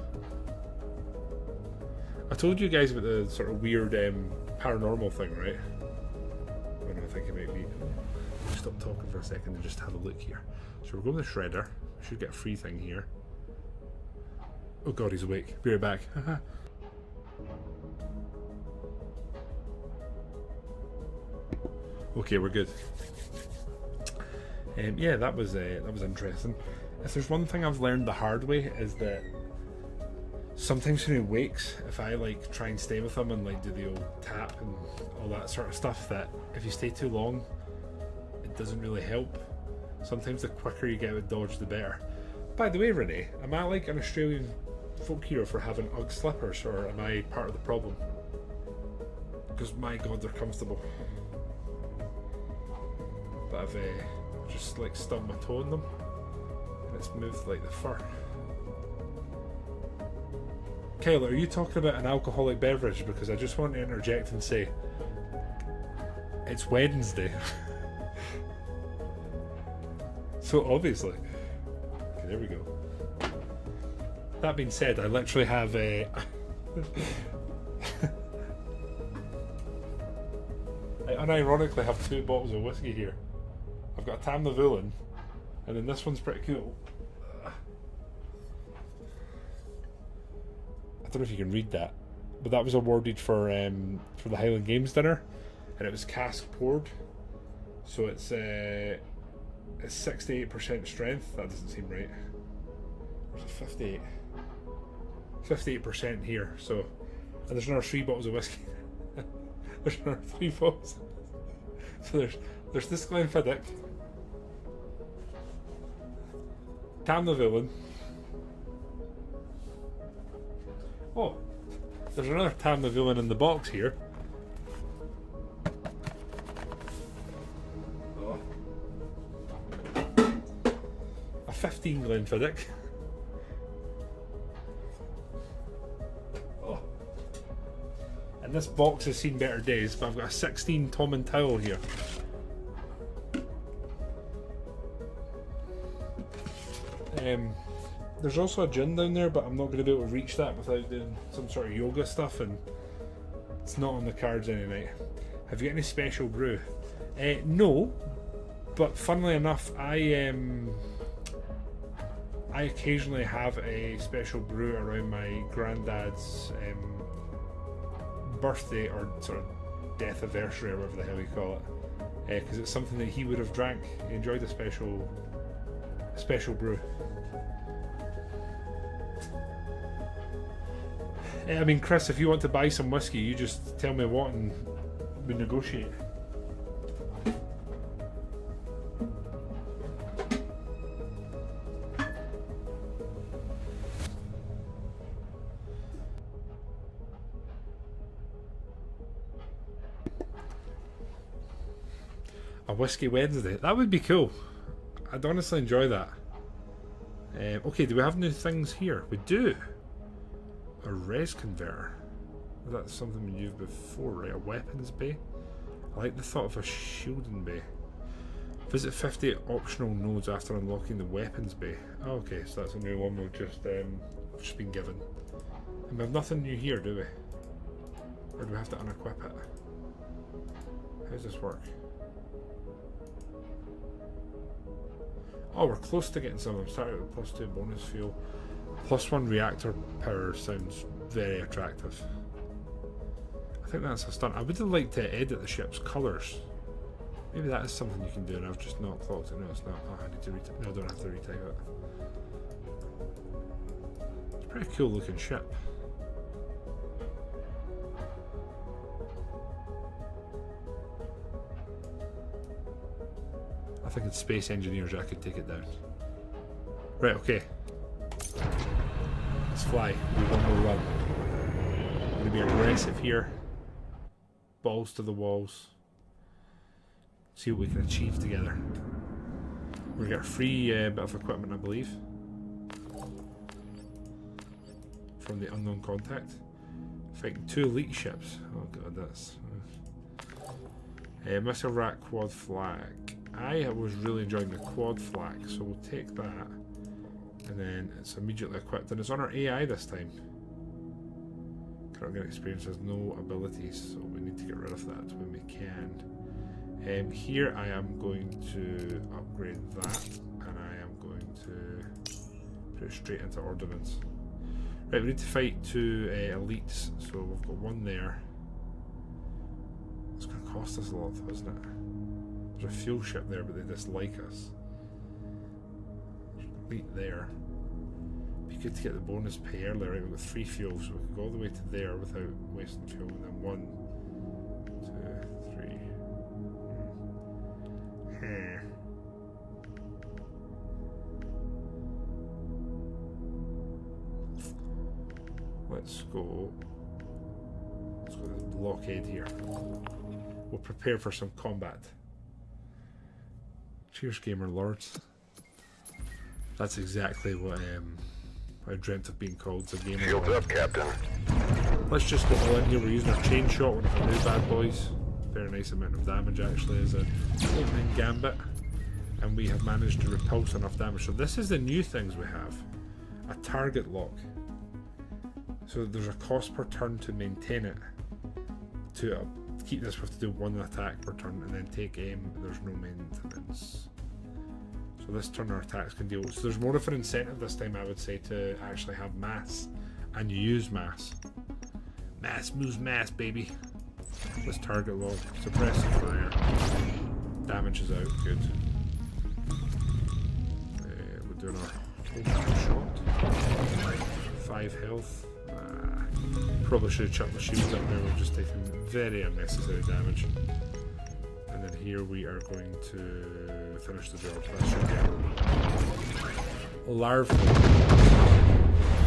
[SPEAKER 1] I told you guys about the sort of weird paranormal thing, right? Oh no, I think it might be. Stop talking for a second and just have a look here. So we're going to the shredder. We should get a free thing here. Oh god, he's awake. Be right back. Okay, we're good. Yeah, that was interesting. If there's one thing I've learned the hard way is that sometimes when he wakes, if I like try and stay with him and like do the old tap and all that sort of stuff, that if you stay too long, it doesn't really help. Sometimes the quicker you get out of dodge, the better. By the way, Renee, am I like an Australian folk hero for having Ugg slippers, or am I part of the problem? Because my god, they're comfortable. But I've just like stubbed my toe in them. It's moved like the fur. Kyle, are you talking about an alcoholic beverage? Because I just want to interject and say it's Wednesday. So obviously. Okay, there we go. That being said, I literally have a I unironically have 2 bottles of whiskey here. I've got a Tam the Villain, and then this one's pretty cool. I don't know if you can read that, but that was awarded for the Highland Games dinner, and it was cask poured, so it's 68% strength. That doesn't seem right. Where's it? 58. 58% here. So, and there's another 3 bottles of whiskey. There's another 3 bottles. So there's this Glenfiddich, Tam the Villain. Oh, there's another Tam the Villain in the box here. Oh. A 15 Glenfiddich. Oh. And this box has seen better days, but I've got a 16 Tom and Towel here. There's also a gin down there, but I'm not going to be able to reach that without doing some sort of yoga stuff, and it's not on the cards any night. Have you got any special brew? No, but funnily enough, I occasionally have a special brew around my granddad's birthday or sort of death anniversary or whatever the hell you call it, because it's something that he would have drank. He enjoyed a special brew. I mean, Chris, if you want to buy some whiskey, you just tell me what and we negotiate. A Whiskey Wednesday. That would be cool. I'd honestly enjoy that. Okay, do we have new things here? We do. A res converter. That's something we used before, right? A weapons bay. I like the thought of a shielding bay. Visit 50 optional nodes after unlocking the weapons bay. Oh, okay, so that's a new one we've just been given. And we have nothing new here, do we? Or do we have to unequip it? How does this work? Oh, we're close to getting some. I'm starting with +2 bonus fuel. +1 reactor power sounds very attractive. I think that's a stunt. I would have liked to edit the ship's colours. Maybe that is something you can do, and I've just not clocked it. No, it's not. Oh, I need to retype. No, I don't have to retype it. It's a pretty cool looking ship. I think it's Space Engineers I could take it down. Right, okay. Let's fly. We one more run. I'm going to be aggressive here. Balls to the walls. See what we can achieve together. We're going to get a free bit of equipment, I believe. From the unknown contact. Fighting 2 elite ships. Oh god, that's... missile rack quad flak. I was really enjoying the quad flak, so we'll take that. And then it's immediately equipped, and it's on our AI this time. Current experience has no abilities, so we need to get rid of that when we can. Here I am going to upgrade that, and I am going to put it straight into ordnance. Right, we need to fight 2 elites, so we've got one there. It's going to cost us a lot though, isn't it? There's a fuel ship there, but they dislike us. There's an elite there. It'd be good to get the bonus pay earlier, right? We've got 3 fuel, so we can go all the way to there without wasting fuel, and then 1, 2, 3. Let's go to the blockade here. We'll prepare for some combat. Cheers, gamer lords. That's exactly what I dreamt of being called, a gamer
[SPEAKER 2] Shields
[SPEAKER 1] lord.
[SPEAKER 2] up, Captain.
[SPEAKER 1] Let's just go all in here. We're using our chain shot, one of our new bad boys. Very nice amount of damage actually as an opening gambit. And we have managed to repulse enough damage. So this is the new things we have. A target lock. So there's a cost per turn to maintain it. To keep this, we have to do 1 attack per turn, and then take aim. There's no maintenance. So this turn our attacks can deal. So there's more of an incentive this time, I would say, to actually have mass, and you use mass. Mass moves mass, baby. This target lock, suppressive fire. Damage is out. Good. We're doing our shot. 5 health. Probably should have chucked the shields up there. We've just taken very unnecessary damage. And then here we are going to finish the job. That should get larval.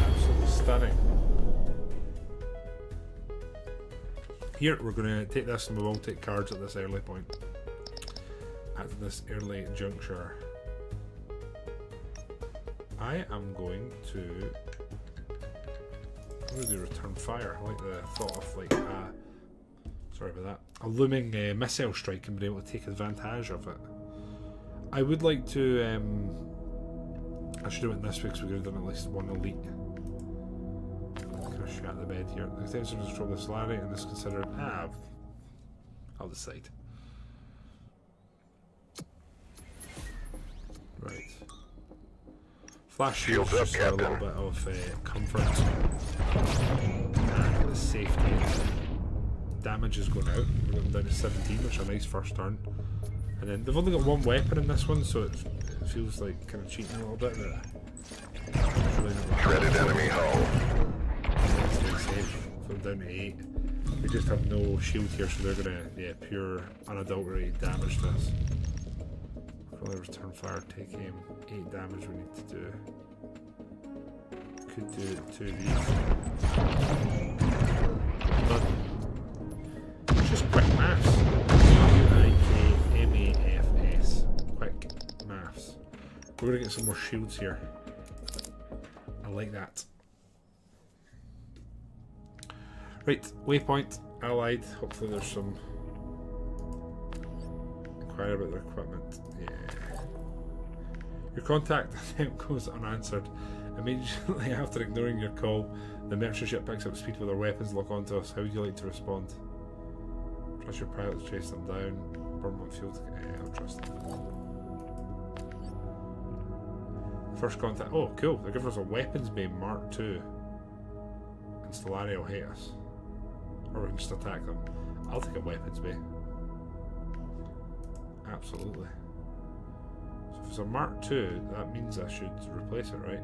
[SPEAKER 1] Absolutely stunning. Here we're going to take this, and we won't take cards at this early point. At this early juncture. I am going to... I'm going to do return fire. I like the thought of like sorry about that. A looming missile strike and being able to take advantage of it. I would like to I should have went this way because we could have done at least 1 elite. Kind of shit the bed here. The extension to control the salary and is considered I'll decide. Right. Flash shields just for a little bit of comfort and safety. Damage is going out. We're going down to 17, which is a nice first turn. And then they've only got 1 weapon in this one, so it feels like kind of cheating a little bit. Really
[SPEAKER 2] Shredded enemy hull.
[SPEAKER 1] So down to 8. We just have no shield here, so they're going to pure unadulterated damage to us. Probably return fire, take aim, 8 damage we need to do. Could do 2 of these. But it's just quick maths. U-I-K-M-A-F-S. Quick maths. We're going to get some more shields here. I like that. Right, waypoint, allied. Hopefully there's some inquire about their equipment. Yeah. Your contact attempt goes unanswered. Immediately after ignoring your call, the merchant ship picks up speed with their weapons lock onto us. How would you like to respond? Trust your pilot to chase them down. Burn one fuel. I'll trust them. First contact. Oh, cool. They're giving us a weapons bay Mark II. And Stellaria will hate us. Or we can just attack them. I'll take a weapons bay. Absolutely. So if it's a Mark II, that means I should replace it, right?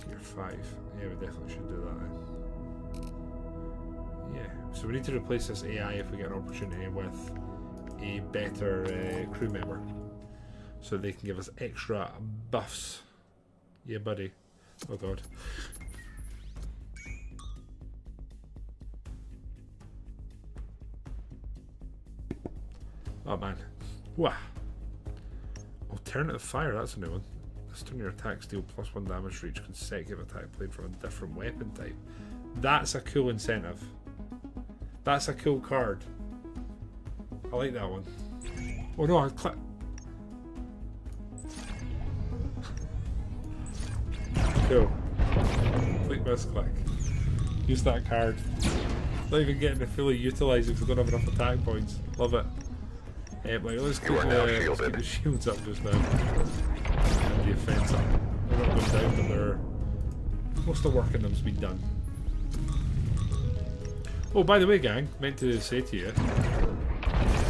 [SPEAKER 1] Tier 5. Yeah, we definitely should do that then. Yeah. So we need to replace this AI if we get an opportunity with a better crew member. So they can give us extra buffs. Yeah, buddy. Oh god. Oh man. Wah. Alternative fire, that's a new one. This turn your attacks deal +1 damage for each consecutive attack played from a different weapon type. That's a cool incentive. That's a cool card. I like that one. Oh no, I click. Cool. Click this click. Use that card. Not even getting to fully utilise it because I don't have enough attack points. Love it. Like, let's keep the shields up just now. And the offence up. They're not going down, but they're... most of the work in them's been done. Oh, by the way, gang, meant to say to you,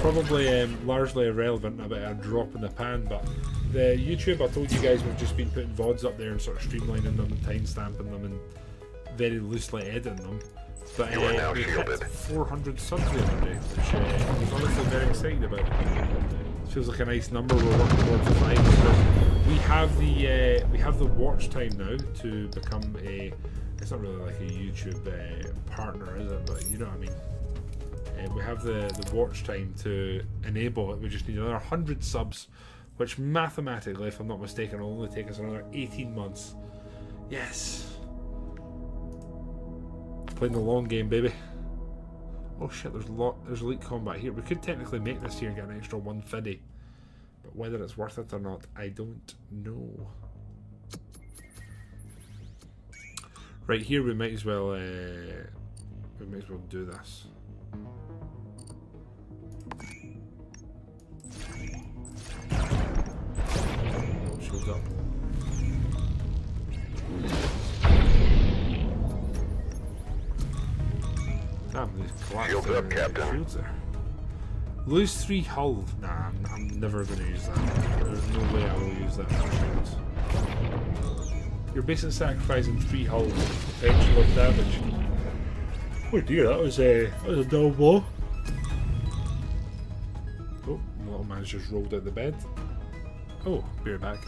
[SPEAKER 1] probably largely irrelevant about a drop in the pan, but the YouTube, I told you guys, we've just been putting VODs up there and sort of streamlining them and time-stamping them and very loosely editing them. But we hit 400 subs the other day, which I was honestly very excited about. It feels like a nice number we're working towards to find. We have the watch time now to become a... It's not really like a YouTube partner, is it? But you know what I mean. We have the watch time to enable it. We just need another 100 subs, which mathematically, if I'm not mistaken, will only take us another 18 months. Yes. Playing the long game, baby. Oh shit, there's elite combat here. We could technically make this here and get an extra 150. But whether it's worth it or not, I don't know. Right here, we might as well do this. Oh, shields up. Damn, these
[SPEAKER 2] Shields up, Captain.
[SPEAKER 1] Shields there. Lose 3 hull. Nah, I'm never going to use that. There's no way I will use that for shields. You're basically sacrificing 3 hull potential of damage. Oh dear, that was a dull blow. Oh, the little man's just rolled out the bed. Oh, be right back.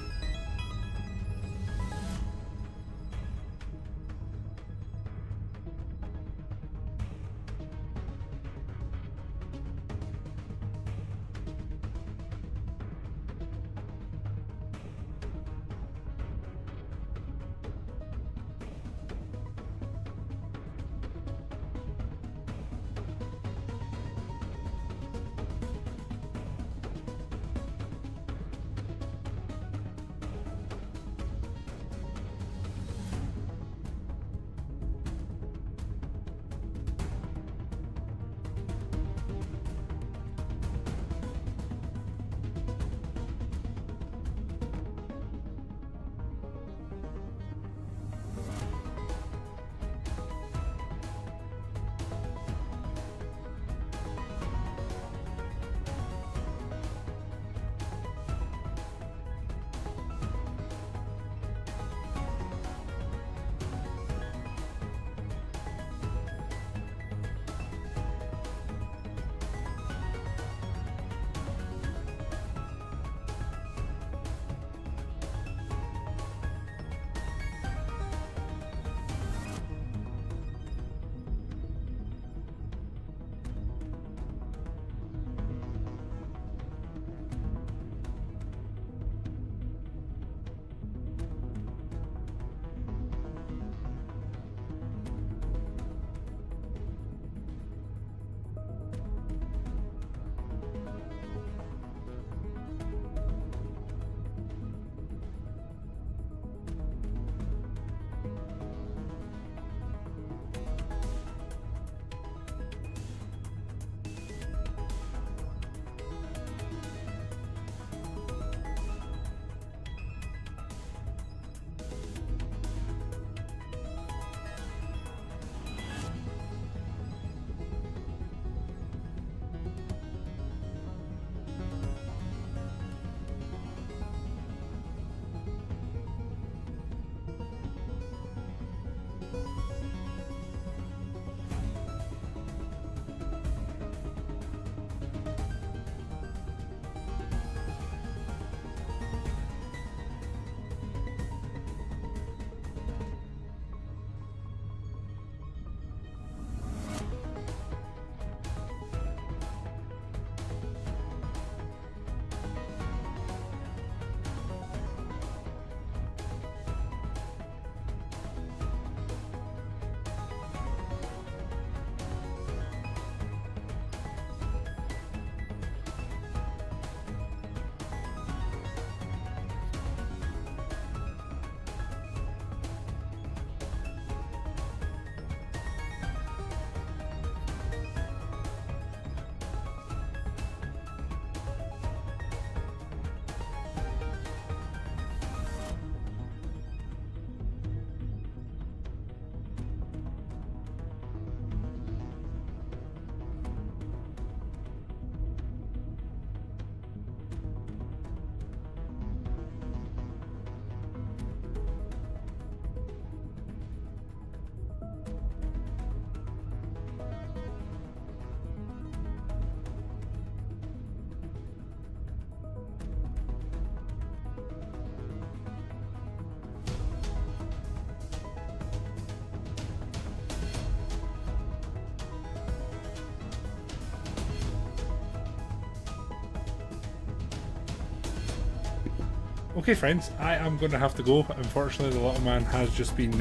[SPEAKER 1] Okay, friends, I am going to have to go. Unfortunately, the little man has just been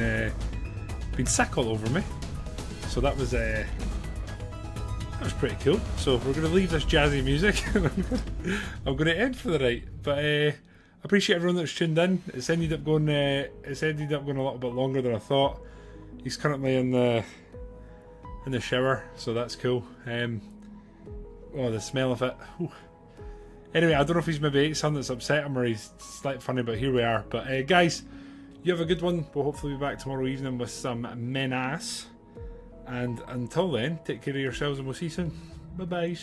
[SPEAKER 1] sick all over me. So that was pretty cool. So we're going to leave this jazzy music. I'm going to end for the night. But I appreciate everyone that's tuned in. It's ended up going a little bit longer than I thought. He's currently in the shower, so that's cool. Oh, the smell of it. Whew. Anyway, I don't know if he's maybe ate something that's upset him or he's slightly funny, but here we are. But guys, you have a good one. We'll hopefully be back tomorrow evening with some menace. And until then, take care of yourselves and we'll see you soon. Bye-bye.